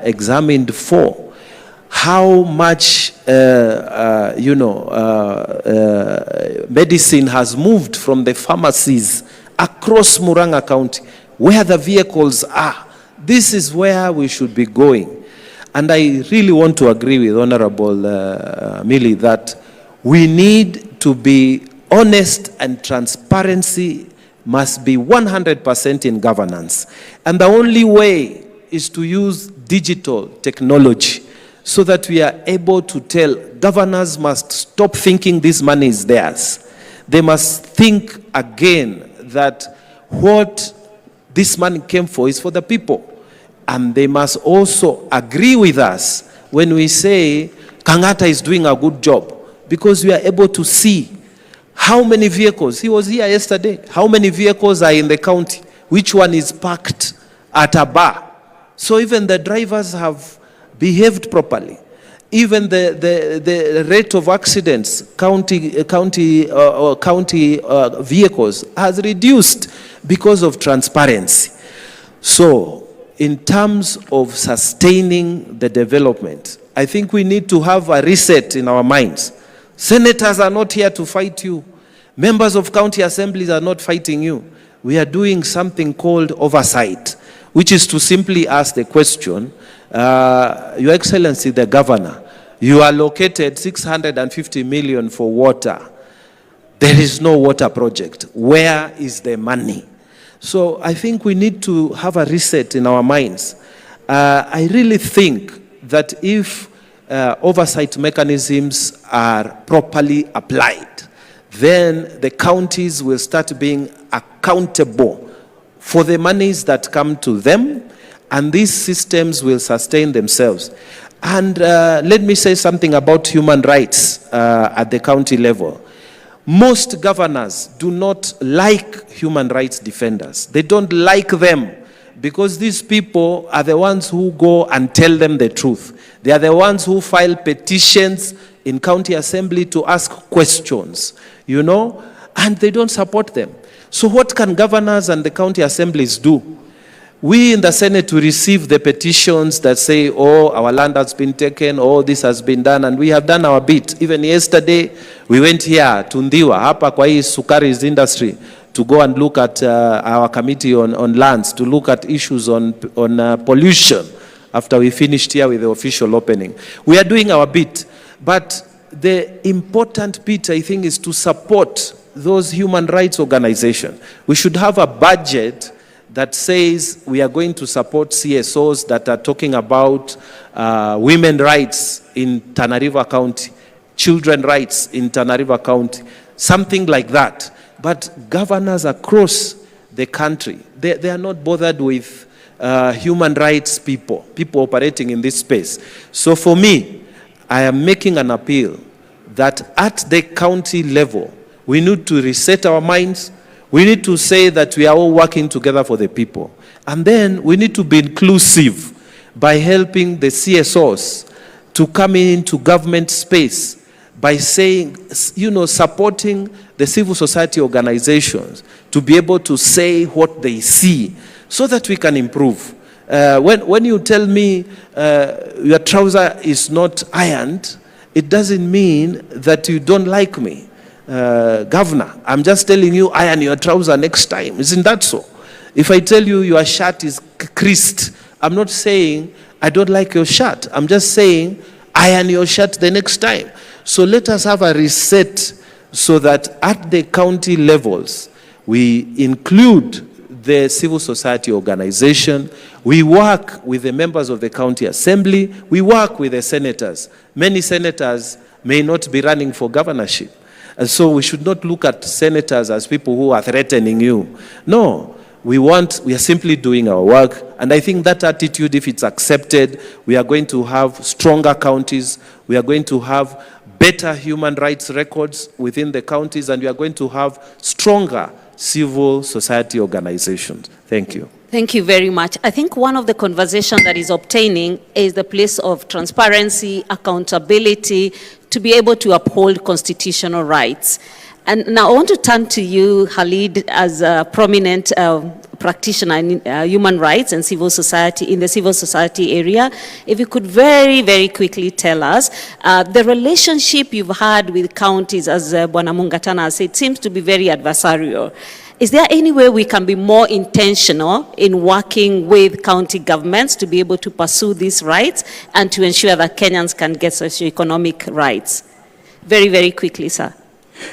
examined for, how much, medicine has moved from the pharmacies across Murang'a County, where the vehicles are. This is where we should be going. And I really want to agree with Honorable Millie that we need to be honest, and transparency must be 100% in governance. And the only way is to use digital technology so that we are able to tell governors must stop thinking this money is theirs. They must think again that what this money came for is for the people. And they must also agree with us when we say Kangata is doing a good job, because we are able to see how many vehicles, he was here yesterday, how many vehicles are in the county, which one is parked at a bar. So even the drivers have behaved properly. Even the rate of accidents, county vehicles has reduced because of transparency. So in terms of sustaining the development, I think we need to have a reset in our minds. Senators are not here to fight you. Members of county assemblies are not fighting you. We are doing something called oversight, which is to simply ask the question, Your Excellency the Governor, you allocated 650 million for water. There is no water project. Where is the money? So I think we need to have a reset in our minds. I really think that if oversight mechanisms are properly applied, then the counties will start being accountable for the monies that come to them, and these systems will sustain themselves. And let me say something about human rights at the county level. Most governors do not like human rights defenders. They don't like them because these people are the ones who go and tell them the truth. They are the ones who file petitions in county assembly to ask questions, and they don't support them. So what can governors and the county assemblies do? We in the Senate, we receive the petitions that say, oh, our land has been taken, oh, this has been done, and we have done our bit. Even yesterday, we went here to Ndiwa, hapa kwa hii Sukari's industry, to go and look at our committee on lands, to look at issues on pollution, after we finished here with the official opening. We are doing our bit, but the important bit, I think, is to support those human rights organizations. We should have a budget that says we are going to support CSOs that are talking about women rights in Tana River County, children rights in Tana River County, something like that. But governors across the country, they are not bothered with human rights people operating in this space. So for me, I am making an appeal that at the county level, we need to reset our minds. We need to say that we are all working together for the people. And then we need to be inclusive by helping the CSOs to come into government space by saying, supporting the civil society organizations to be able to say what they see so that we can improve. When you tell me your trouser is not ironed, it doesn't mean that you don't like me. Governor, I'm just telling you, iron your trouser next time. Isn't that so? If I tell you your shirt is creased, I'm not saying I don't like your shirt. I'm just saying iron your shirt the next time. So let us have a reset so that at the county levels, we include the civil society organization. We work with the members of the county assembly. We work with the senators. Many senators may not be running for governorship. And so we should not look at senators as people who are threatening you. No, We are simply doing our work. And I think that attitude, if it's accepted, we are going to have stronger counties. We are going to have better human rights records within the counties, and we are going to have stronger civil society organizations. Thank you. Thank you very much. I think one of the conversation that is obtaining is the place of transparency, accountability, to be able to uphold constitutional rights. And now I want to turn to you, Khalid, as a prominent practitioner in human rights and civil society, in the civil society area. If you could very, very quickly tell us, the relationship you've had with counties, as Bwana Mungatana said, seems to be very adversarial. Is there any way we can be more intentional in working with county governments to be able to pursue these rights and to ensure that Kenyans can get socioeconomic rights? Very, very quickly, sir.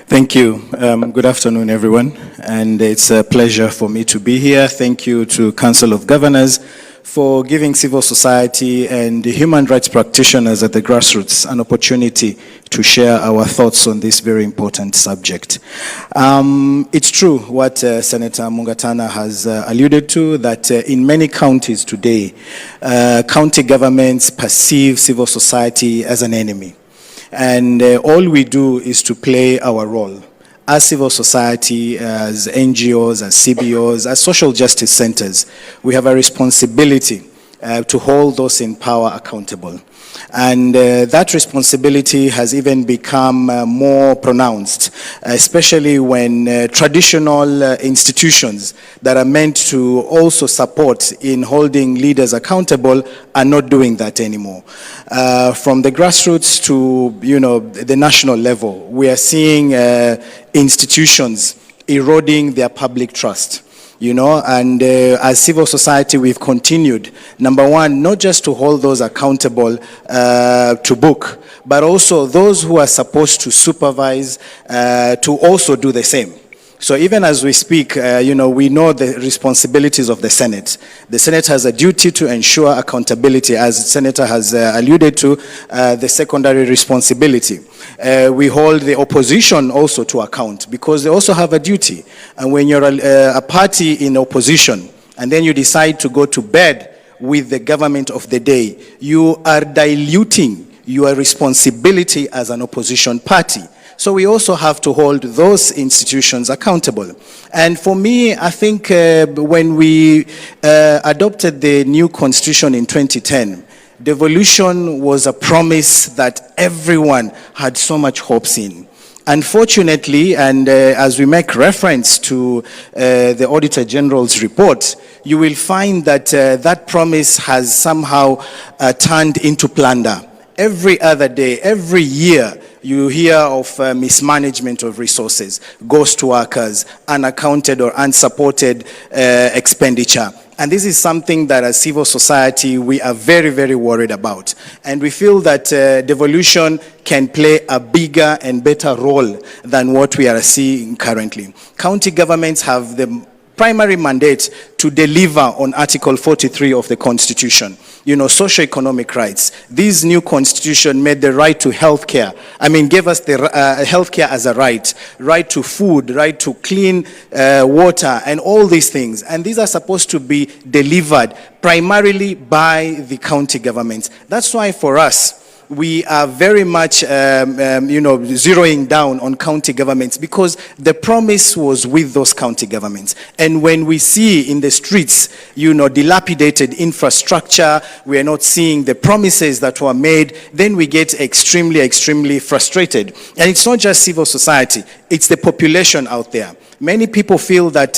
Thank you. Good afternoon, everyone. And it's a pleasure for me to be here. Thank you to Council of Governors for giving civil society and the human rights practitioners at the grassroots an opportunity to share our thoughts on this very important subject. It's true what Senator Mungatana has alluded to, that in many counties today, county governments perceive civil society as an enemy. And all we do is to play our role as civil society, as NGOs, as CBOs, as social justice centers. We have a responsibility to hold those in power accountable. And that responsibility has even become more pronounced, especially when traditional institutions that are meant to also support in holding leaders accountable are not doing that anymore. From the grassroots to, the national level, we are seeing institutions eroding their public trust. And as civil society, we've continued, number one, not just to hold those accountable to book, but also those who are supposed to supervise to also do the same. So even as we speak, we know the responsibilities of the Senate. The Senate has a duty to ensure accountability, as the Senator has alluded to, the secondary responsibility. We hold the opposition also to account, because they also have a duty. And when you're a party in opposition, and then you decide to go to bed with the government of the day, you are diluting your responsibility as an opposition party. So we also have to hold those institutions accountable. And for me, I think when we adopted the new constitution in 2010, devolution was a promise that everyone had so much hopes in. Unfortunately, and as we make reference to the Auditor General's report, you will find that that promise has somehow turned into plunder. Every other day, every year, you hear of mismanagement of resources, ghost workers, unaccounted or unsupported expenditure. And this is something that as civil society, we are very, very worried about. And we feel that devolution can play a bigger and better role than what we are seeing currently. County governments have the primary mandate to deliver on Article 43 of the Constitution. Socioeconomic rights. This new constitution made the right to healthcare. Gave us the healthcare as a right to food, right to clean water, and all these things. And these are supposed to be delivered primarily by the county governments. That's why for us, we are very much, zeroing down on county governments, because the promise was with those county governments. And when we see in the streets, dilapidated infrastructure, we are not seeing the promises that were made, then we get extremely, extremely frustrated. And it's not just civil society, it's the population out there. Many people feel that,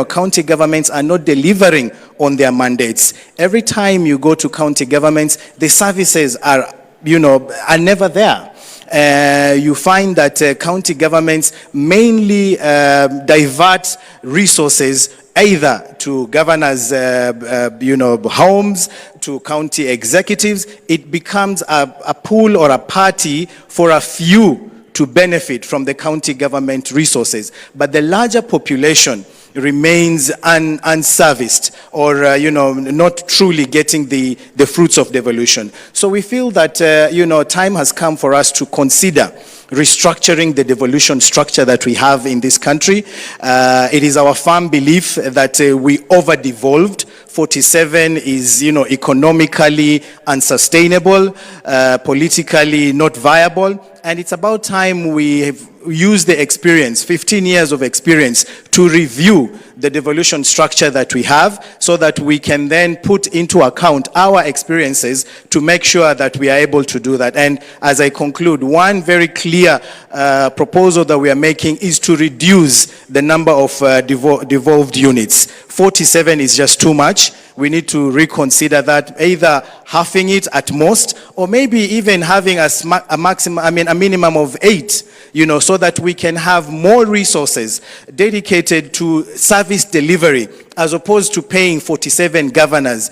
county governments are not delivering on their mandates. Every time you go to county governments, the services are never there. You find that county governments mainly divert resources either to governors' homes, to county executives. It becomes a pool or a party for a few to benefit from the county government resources. But the larger population remains unserviced or, not truly getting the fruits of devolution. So we feel that, time has come for us to consider restructuring the devolution structure that we have in this country. It is our firm belief that we over-devolved. 47 is, economically unsustainable, politically not viable, and it's about time we have used the experience, 15 years of experience, to review the devolution structure that we have so that we can then put into account our experiences to make sure that we are able to do that. And as I conclude, one very clear proposal that we are making is to reduce the number of devolved units. 47 is just too much. We need to reconsider that, either halving it at most, or maybe even having a minimum of 8, so that we can have more resources dedicated to service delivery, as opposed to paying 47 governors,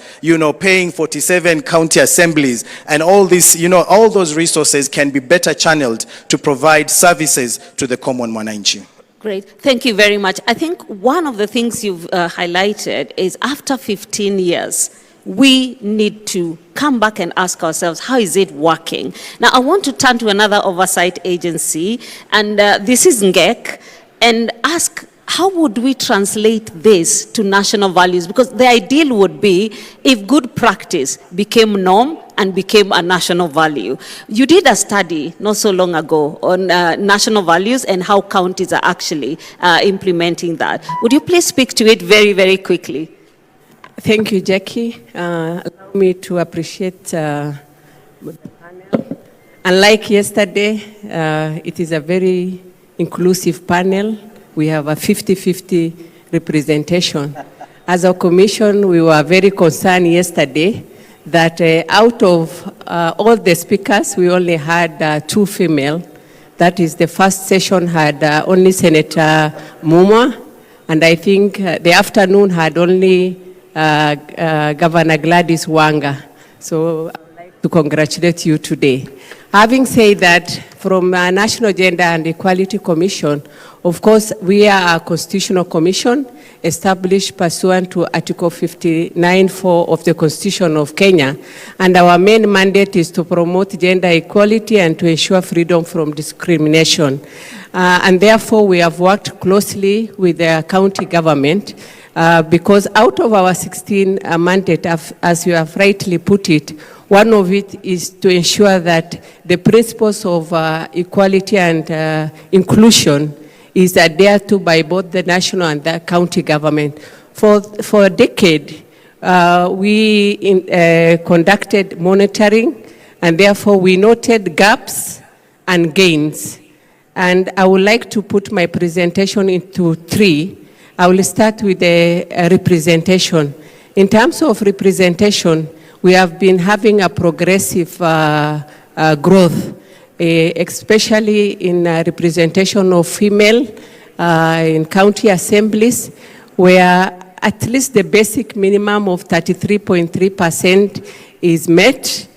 paying 47 county assemblies, and all this, all those resources can be better channeled to provide services to the common mwananchi. Great. Thank you very much. I think one of the things you've highlighted is after 15 years, we need to come back and ask ourselves, how is it working? Now, I want to turn to another oversight agency, and this is NGEC, and ask, how would we translate this to national values? Because the ideal would be if good practice became norm and became a national value. You did a study not so long ago on national values and how counties are actually implementing that. Would you please speak to it very, very quickly? Thank you, Jackie. Allow me to appreciate the panel. Unlike yesterday, it is a very inclusive panel. We have a 50-50 representation. As a commission, we were very concerned yesterday that out of all the speakers, we only had 2 female. That is, the first session had only Senator Homa, and I think the afternoon had only Governor Gladys Wanga. So I'd like to congratulate you today. Having said that, from National Gender and Equality Commission, of course, we are a constitutional commission established pursuant to Article 59(4) of the Constitution of Kenya, and our main mandate is to promote gender equality and to ensure freedom from discrimination. And therefore, we have worked closely with the county government because out of our 16 mandate, as you have rightly put it, one of it is to ensure that the principles of equality and inclusion is adhered to by both the national and the county government. For a decade, we conducted monitoring, and therefore we noted gaps and gains. And I would like to put my presentation into 3. I will start with the representation. In terms of representation, we have been having a progressive growth, especially in representation of female in county assemblies, where at least the basic minimum of 33.3% is met.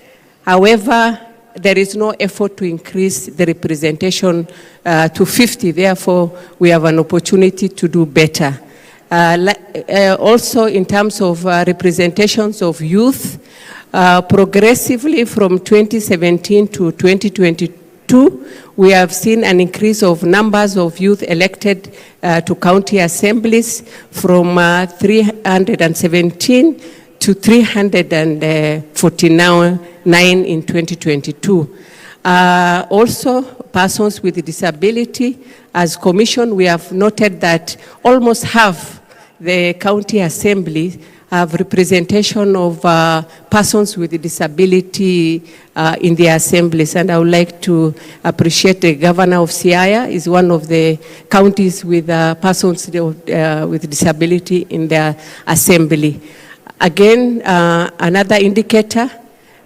However, there is no effort to increase the representation to 50. Therefore, we have an opportunity to do better. Also, in terms of representations of youth, progressively from 2017 to 2022, we have seen an increase of numbers of youth elected to county assemblies from 317 to 349 in 2022. Also, persons with disability, as commission, we have noted that almost half the county assembly have representation of persons with with in the assemblies. And I would like to appreciate the governor of Siaya, is one of the counties with persons with disability in their assembly. Again, another indicator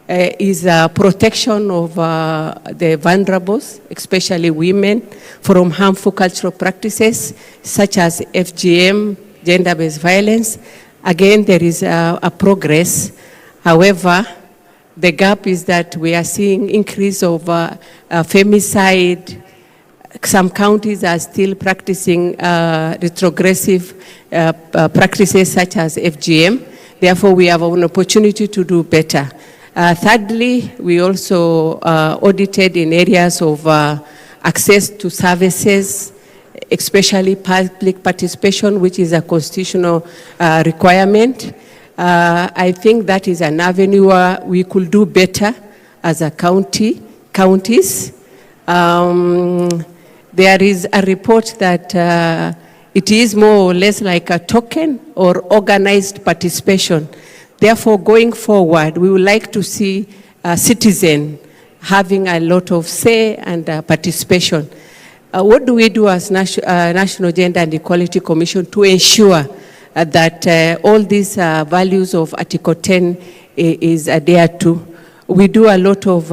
is protection of the vulnerables, especially women, from harmful cultural practices such as FGM, gender-based violence. Again, there is a progress. However, the gap is that we are seeing increase of femicide, some counties are still practicing retrogressive practices such as FGM. Therefore, we have an opportunity to do better. Thirdly, we also audited in areas of access to services, especially public participation, which is a constitutional requirement. I think that is an avenue where we could do better as a counties. There is a report that it is more or less like a token or organized participation. Therefore, going forward, we would like to see a citizen having a lot of say and participation. What do we do as National Gender and Equality Commission to ensure that all these values of Article 10 is adhered to? We do a lot of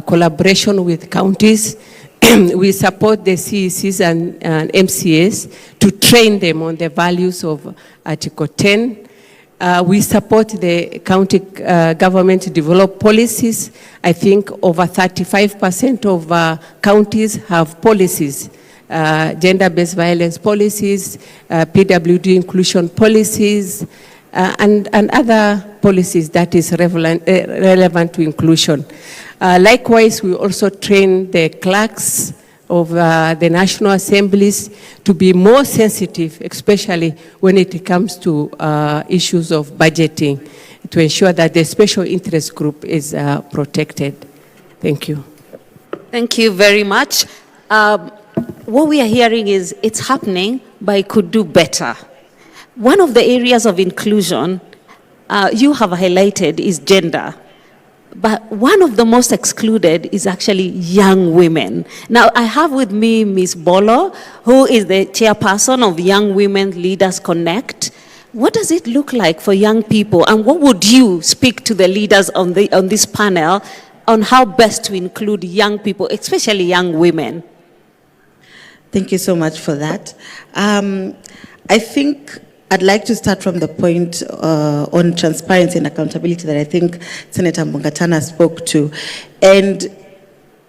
collaboration with counties. We support the CECs and MCAs to train them on the values of Article 10. We support the county government to develop policies. I think over 35% of counties have policies, gender-based violence policies, PWD inclusion policies, and other policies that is relevant to inclusion. Likewise, we also train the clerks of the National Assemblies to be more sensitive, especially when it comes to issues of budgeting, to ensure that the special interest group is protected. Thank you. Thank you very much. What we are hearing is it's happening, but it could do better. One of the areas of inclusion you have highlighted is gender. But one of the most excluded is actually young women. Now, I have with me Ms. Bolo, who is the chairperson of Young Women Leaders Connect. What does it look like for young people? And what would you speak to the leaders on this panel on how best to include young people, especially young women? Thank you so much for that. I think I'd like to start from the point on transparency and accountability that I think Senator Mbungatana spoke to. And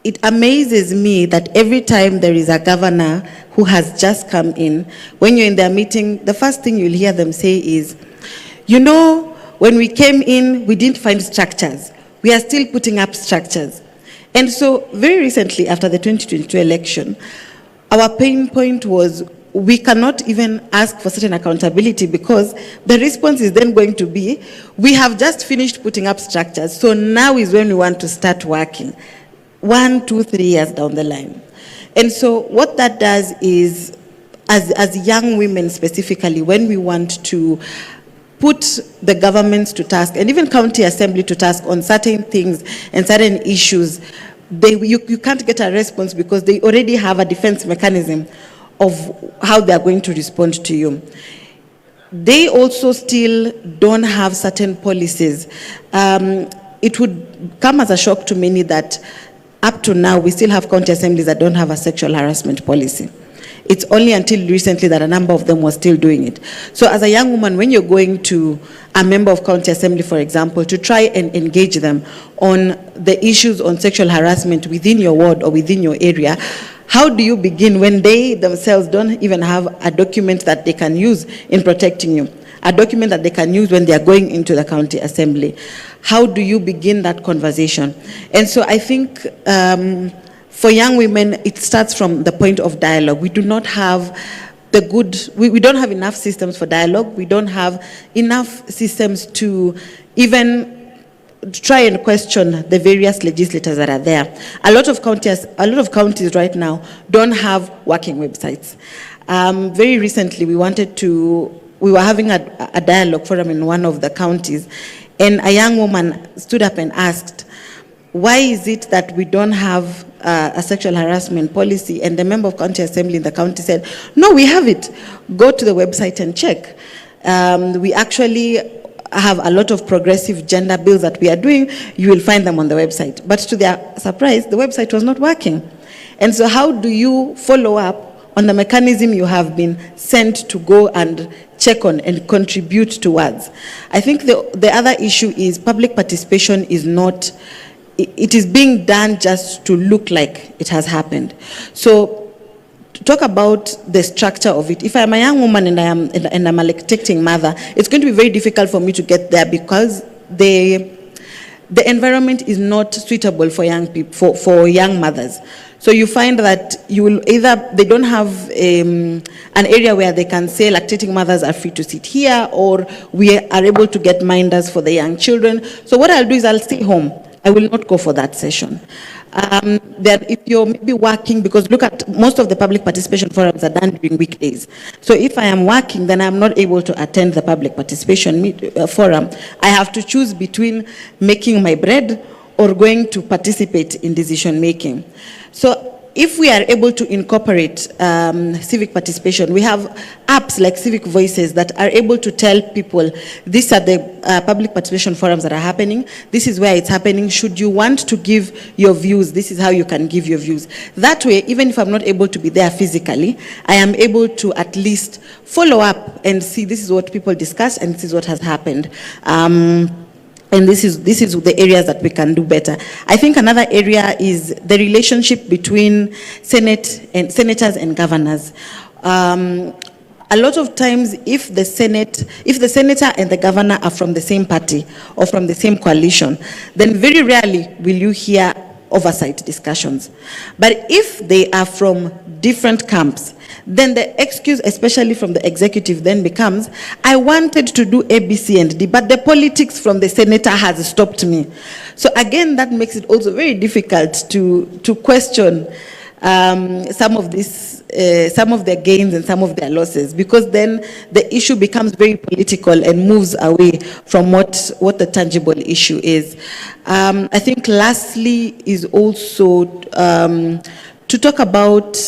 it amazes me that every time there is a governor who has just come in, when you're in their meeting, the first thing you'll hear them say is, you know, when we came in, we didn't find structures. We are still putting up structures. And so very recently, after the 2022 election, our pain point was we cannot even ask for certain accountability because the response is then going to be, we have just finished putting up structures, so now is when we want to start working, 1, 2, 3 years down the line. And so what that does is, as young women specifically, when we want to put the governments to task, and even county assembly to task on certain things and certain issues, you can't get a response because they already have a defense mechanism of how they are going to respond to you. They also still don't have certain policies. It would come as a shock to many that up to now we still have county assemblies that don't have a sexual harassment policy. It's only until recently that a number of them were still doing it. So as a young woman, when you're going to a member of county assembly, for example, to try and engage them on the issues on sexual harassment within your ward or within your area, how do you begin when they themselves don't even have a document that they can use in protecting you? A document that they can use when they are going into the county assembly. How do you begin that conversation? And so I think for young women, it starts from the point of dialogue. We do not have we don't have enough systems for dialogue. We don't have enough systems to even try and question the various legislators that are there. A lot of counties right now don't have working websites. Very recently, we were having a dialogue forum in one of the counties, and a young woman stood up and asked, why is it that we don't have a sexual harassment policy? And the member of county assembly in the county said, no, we have it. Go to the website and check. We actually have a lot of progressive gender bills that we are doing. You will find them on the website. But to their surprise, the website was not working. And so how do you follow up on the mechanism you have been sent to go and check on and contribute towards? I think the other issue is public participation is not, it is being done just to look like it has happened. So talk about the structure of it. If I'm a young woman and I'm a lactating mother, it's going to be very difficult for me to get there because the environment is not suitable for young people, for young mothers. So you find that you will they don't have an area where they can say lactating mothers are free to sit here, or we are able to get minders for the young children. So what I'll do is I'll stay home. I will not go for that session. Then if you're maybe working, because look at most of the public participation forums are done during weekdays. So if I am working, then I'm not able to attend the public participation forum. I have to choose between making my bread or going to participate in decision making. So if we are able to incorporate civic participation, we have apps like Civic Voices that are able to tell people, these are the public participation forums that are happening, this is where it's happening, should you want to give your views, this is how you can give your views. That way, even if I'm not able to be there physically, I am able to at least follow up and see this is what people discuss and this is what has happened. And this is the areas that we can do better. I think another area is the relationship between senators and governors. A lot of times, if the senator and the governor are from the same party or from the same coalition, then very rarely will you hear oversight discussions. But if they are from different camps, then the excuse, especially from the executive, then becomes, I wanted to do A, B, C, and D, but the politics from the senator has stopped me. So again, that makes it also very difficult to question some of their gains and some of their losses, because then the issue becomes very political and moves away from what the tangible issue is. I think lastly is also to talk about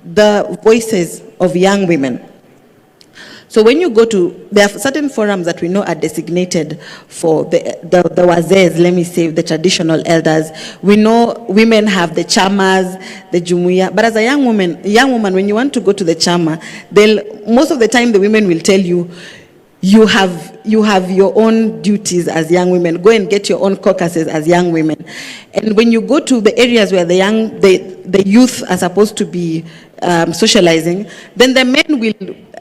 the voices of young women. So when you go to, there are certain forums that we know are designated for the wazes, let me say, the traditional elders. We know women have the chamas, the jumuiya, but as a young woman, when you want to go to the chama, most of the time the women will tell you, you have your own duties as young women. Go and get your own caucuses as young women. And when you go to the areas where the youth are supposed to be socializing, then the men will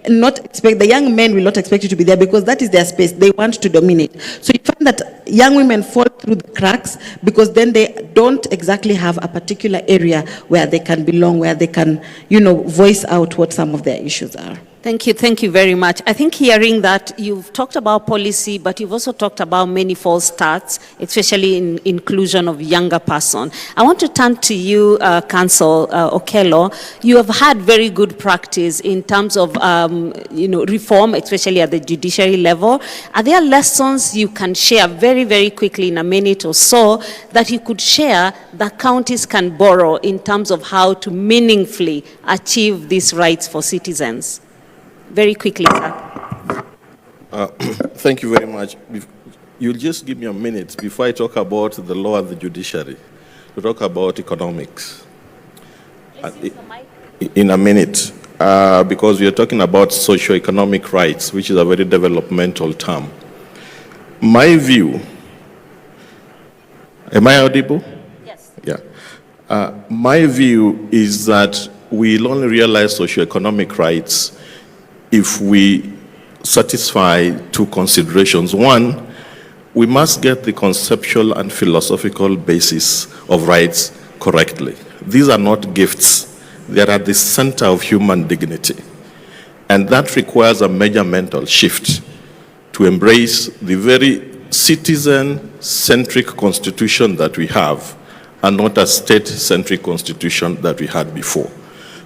not expect, the young men will not expect you to be there because that is their space. They want to dominate. So you find that young women fall through the cracks because then they don't exactly have a particular area where they can belong, where they can, voice out what some of their issues are. Thank you very much. I think hearing that you've talked about policy, but you've also talked about many false starts, especially in inclusion of younger person. I want to turn to you, Council Okello. You have had very good practice in terms of reform, especially at the judiciary level. Are there lessons you can share very, very quickly in a minute or so that you could share that counties can borrow in terms of how to meaningfully achieve these rights for citizens? Very quickly, sir. Thank you very much. You'll just give me a minute before I talk about the law and the judiciary, to talk about economics. In a minute, because we are talking about socioeconomic rights, which is a very developmental term. My view, am I audible? Yes. Yeah. My view is that we'll only realize socioeconomic rights if we satisfy two considerations. One, we must get the conceptual and philosophical basis of rights correctly. These are not gifts. They are at the center of human dignity. And that requires a major mental shift to embrace the very citizen-centric constitution that we have and not a state-centric constitution that we had before.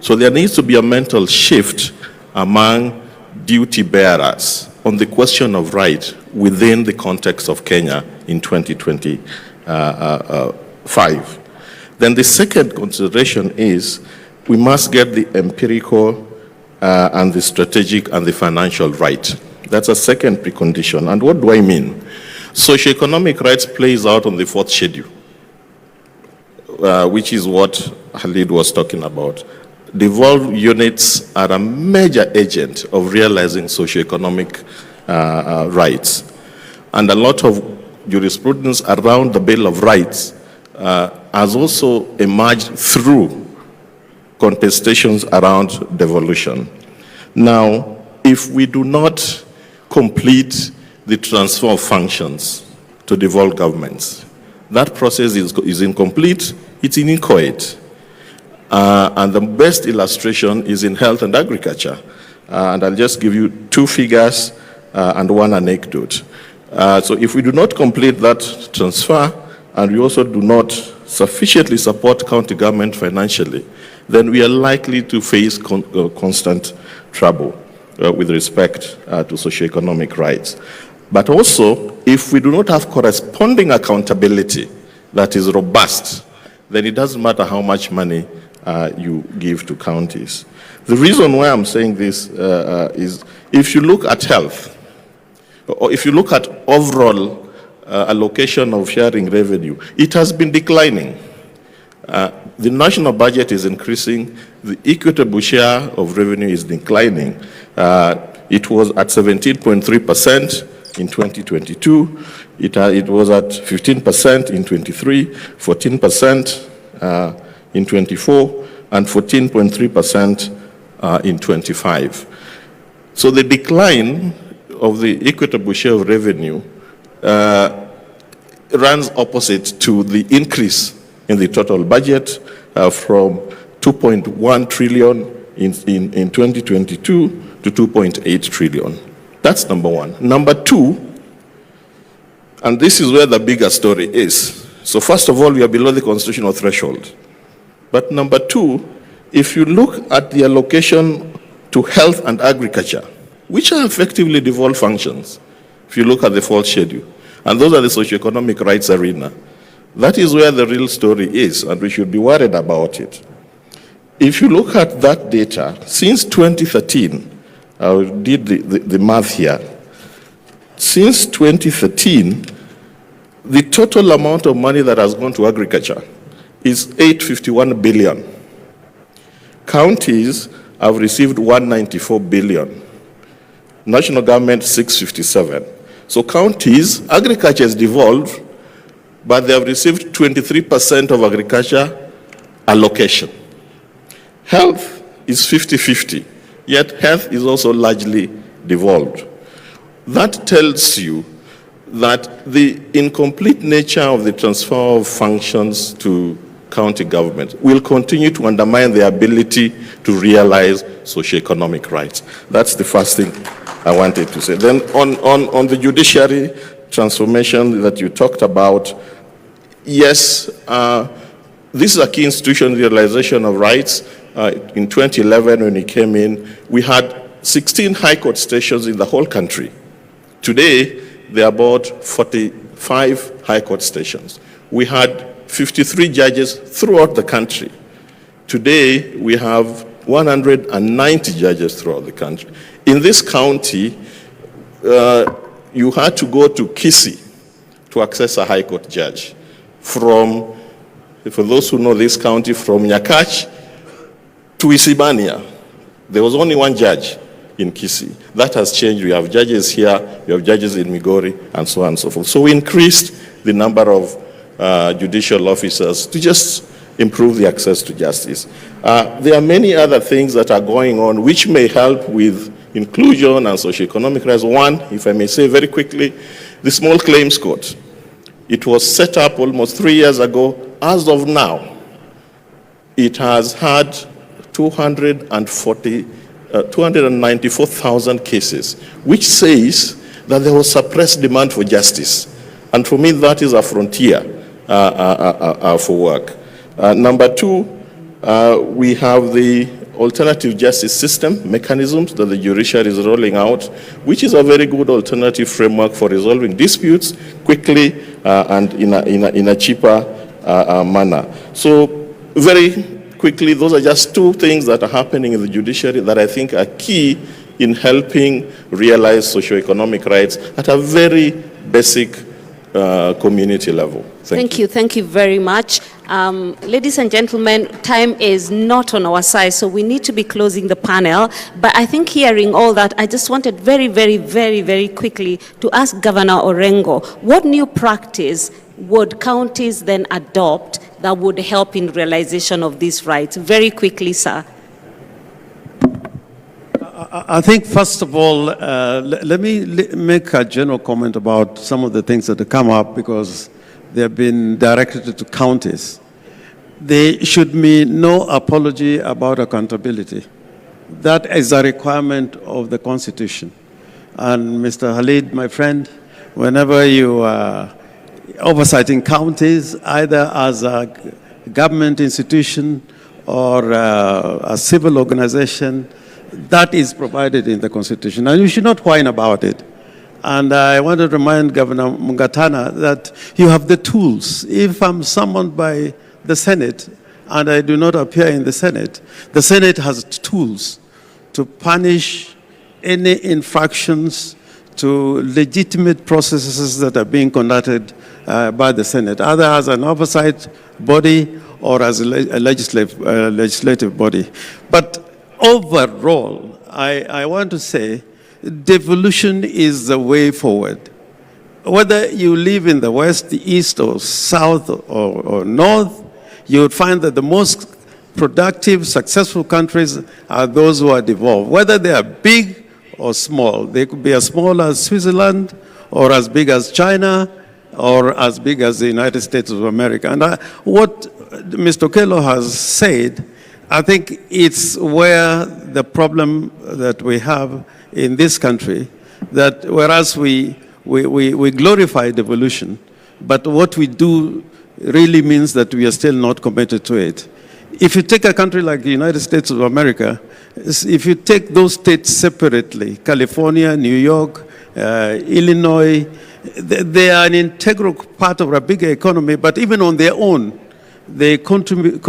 So there needs to be a mental shift among duty bearers on the question of right within the context of Kenya in 2025. Then the second consideration is we must get the empirical and the strategic and the financial right. That's a second precondition. And what do I mean? Socioeconomic rights plays out on the fourth schedule, which is what Khalid was talking about. Devolved units are a major agent of realizing socioeconomic rights. And a lot of jurisprudence around the Bill of Rights has also emerged through contestations around devolution. Now, if we do not complete the transfer of functions to devolved governments, that process is incomplete, it's inchoate. And the best illustration is in health and agriculture. And I'll just give you two figures and one anecdote. So if we do not complete that transfer, and we also do not sufficiently support county government financially, then we are likely to face constant trouble with respect to socioeconomic rights. But also, if we do not have corresponding accountability that is robust, then it doesn't matter how much money you give to counties. The reason why I'm saying this is if you look at health, or if you look at overall allocation of sharing revenue, it has been declining. The national budget is increasing, the equitable share of revenue is declining. It was at 17.3% in 2022, it was at 15% in 23, 14% in 24, and 14.3% in 25. So the decline of the equitable share of revenue runs opposite to the increase in the total budget from 2.1 trillion in 2022 to 2.8 trillion. That's number one. Number two, and this is where the bigger story is. So first of all, we are below the constitutional threshold. But number two, if you look at the allocation to health and agriculture, which are effectively devolved functions, if you look at the fourth schedule, and those are the socioeconomic rights arena, that is where the real story is, and we should be worried about it. If you look at that data, since 2013, I did the math here, since 2013, the total amount of money that has gone to agriculture is 851 billion. Counties have received 194 billion. National government 657. So counties, agriculture is devolved, but they have received 23% of agriculture allocation. Health is 50-50, yet health is also largely devolved. That tells you that the incomplete nature of the transfer of functions to county government will continue to undermine their ability to realize socioeconomic rights. That's the first thing I wanted to say. Then on the judiciary transformation that you talked about, yes, this is a key institution, realization of rights. In 2011, when we came in, we had 16 high court stations in the whole country. Today, there are about 45 high court stations. We had 53 judges throughout the country. Today, we have 190 judges throughout the country. In this county, you had to go to Kisii to access a high court judge. For those who know this county, from Nyakach to Isibania, there was only one judge in Kisii. That has changed. We have judges here, we have judges in Migori, and so on and so forth. So we increased the number of judicial officers to just improve the access to justice. There are many other things that are going on which may help with inclusion and socioeconomic rights. One, if I may say very quickly, the small claims court. It was set up almost 3 years ago. As of now, it has had 294,000 cases, which says that there was suppressed demand for justice. And for me, that is a frontier for work. Number two, we have the alternative justice system mechanisms that the judiciary is rolling out, which is a very good alternative framework for resolving disputes quickly and in a cheaper manner. So very quickly, those are just two things that are happening in the judiciary that I think are key in helping realize socioeconomic rights at a very basic community level. Thank you. Thank you very much. Ladies and gentlemen, time is not on our side, so we need to be closing the panel. But I think hearing all that, I just wanted very quickly to ask Governor Orengo, what new practice would counties then adopt that would help in realization of these rights? Very quickly, sir. I think, first of all, let me make a general comment about some of the things that have come up because they have been directed to counties. There should be no apology about accountability. That is a requirement of the Constitution. And Mr. Khalid, my friend, whenever you are oversighting counties, either as a government institution or a civil organization, that is provided in the Constitution. And you should not whine about it. And I want to remind Governor Mungatana that you have the tools. If I'm summoned by the Senate and I do not appear in the Senate has tools to punish any infractions to legitimate processes that are being conducted by the Senate, either as an oversight body or as a legislative body. But overall, I want to say devolution is the way forward. Whether you live in the West, the East, or South, or North, you would find that the most productive, successful countries are those who are devolved. Whether they are big or small, they could be as small as Switzerland, or as big as China, or as big as the United States of America. And what Mr. Okello has said, I think it's where the problem that we have in this country, that whereas we glorify devolution, but what we do really means that we are still not committed to it. If you take a country like the United States of America, if you take those states separately, California, New York, Illinois, they are an integral part of a bigger economy, but even on their own, they contribute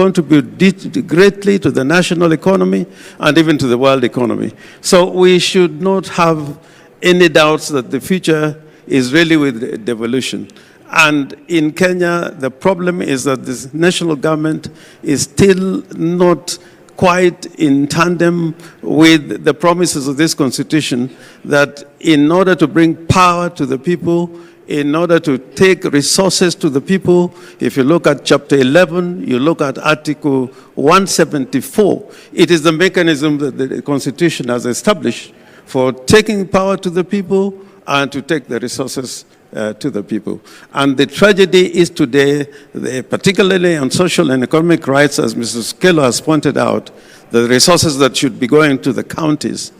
greatly to the national economy and even to the world economy. So we should not have any doubts that the future is really with devolution. And in Kenya, the problem is that this national government is still not quite in tandem with the promises of this constitution that in order to bring power to the people, in order to take resources to the people, if you look at Chapter 11, you look at Article 174, it is the mechanism that the Constitution has established for taking power to the people and to take the resources to the people. And the tragedy is today, particularly on social and economic rights, as Mrs. Kello has pointed out, the resources that should be going to the counties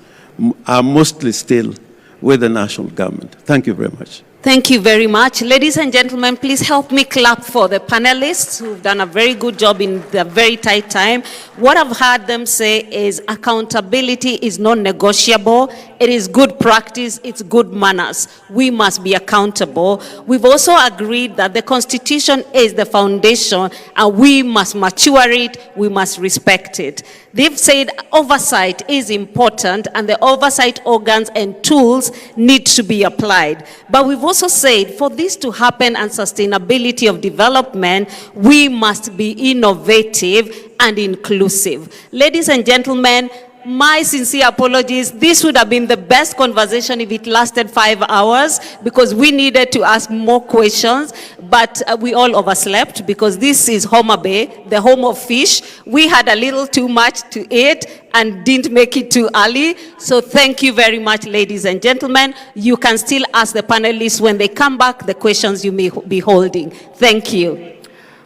are mostly still with the national government. Thank you very much. Thank you very much. Ladies and gentlemen, please help me clap for the panelists who've done a very good job in the very tight time. What I've heard them say is accountability is non-negotiable. It is good practice. It's good manners. We must be accountable. We've also agreed that the Constitution is the foundation and we must mature it. We must respect it. They've said oversight is important and the oversight organs and tools need to be applied. But we've also said for this to happen and sustainability of development, we must be innovative and inclusive. Ladies and gentlemen, my sincere apologies. This would have been the best conversation if it lasted 5 hours because we needed to ask more questions, but we all overslept because this is Homa Bay, the home of fish. We had a little too much to eat and didn't make it too early. So thank you very much, ladies and gentlemen. You can still ask the panelists when they come back the questions you may be holding. Thank you.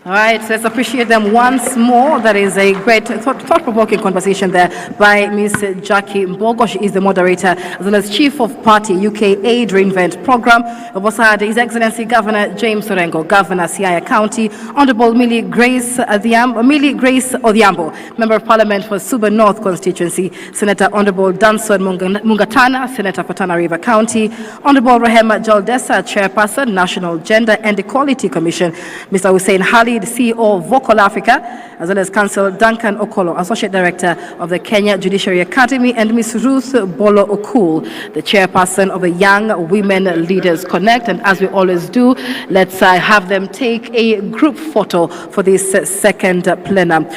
All right, so let's appreciate them once more. That is a great thought-provoking conversation there by Ms. Jackie Mbogo. She is the moderator as well as Chief of Party UK Aid Reinvent Program. We've also had His Excellency Governor James Orengo, Governor Siaya County, Honorable Millie Grace Odhiambo, Member of Parliament for Suba North Constituency, Senator Honorable Danson Mungatana, Senator for Tana River County, Honorable Rehema Jaldesa, Chairperson, National Gender and Equality Commission, Mr. Hussein Hali, the CEO of Vocal Africa, as well as Council Duncan Okolo, Associate Director of the Kenya Judiciary Academy, and Ms. Ruth Bolo Okul, the Chairperson of the Young Women Leaders Connect. And as we always do, let's have them take a group photo for this second plenum.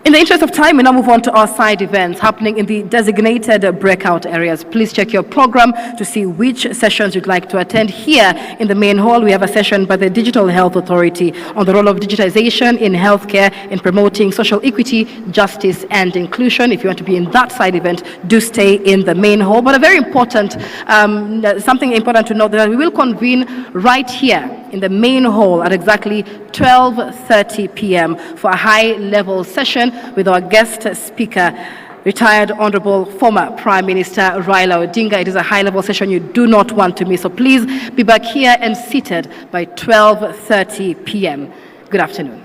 In the interest of time, we now move on to our side events happening in the designated breakout areas. Please check your program to see which sessions you'd like to attend. Here in the main hall, we have a session by the Digital Health Authority on the role of digitization in healthcare in promoting social equity, justice, and inclusion. If you want to be in that side event, do stay in the main hall. But a very important, something important to note, that we will convene right here in the main hall at exactly 12:30 p.m. for a high-level session with our guest speaker, retired Honorable former Prime Minister Raila Odinga. It is a high-level session you do not want to miss, so please be back here and seated by 12:30 p.m. Good afternoon.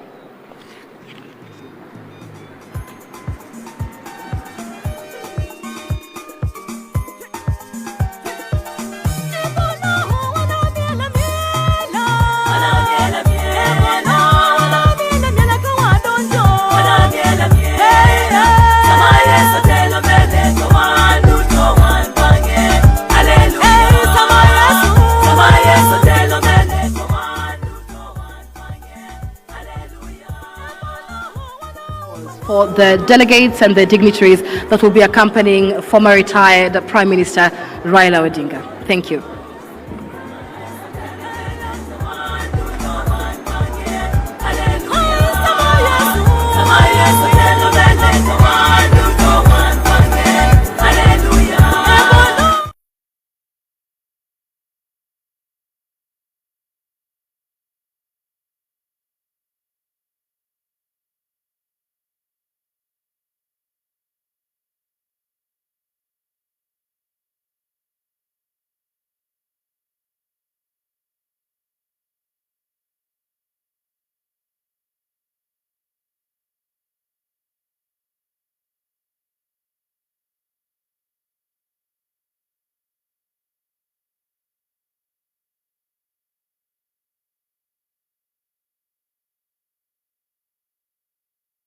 For the delegates and the dignitaries that will be accompanying former retired Prime Minister Raila Odinga. Thank you.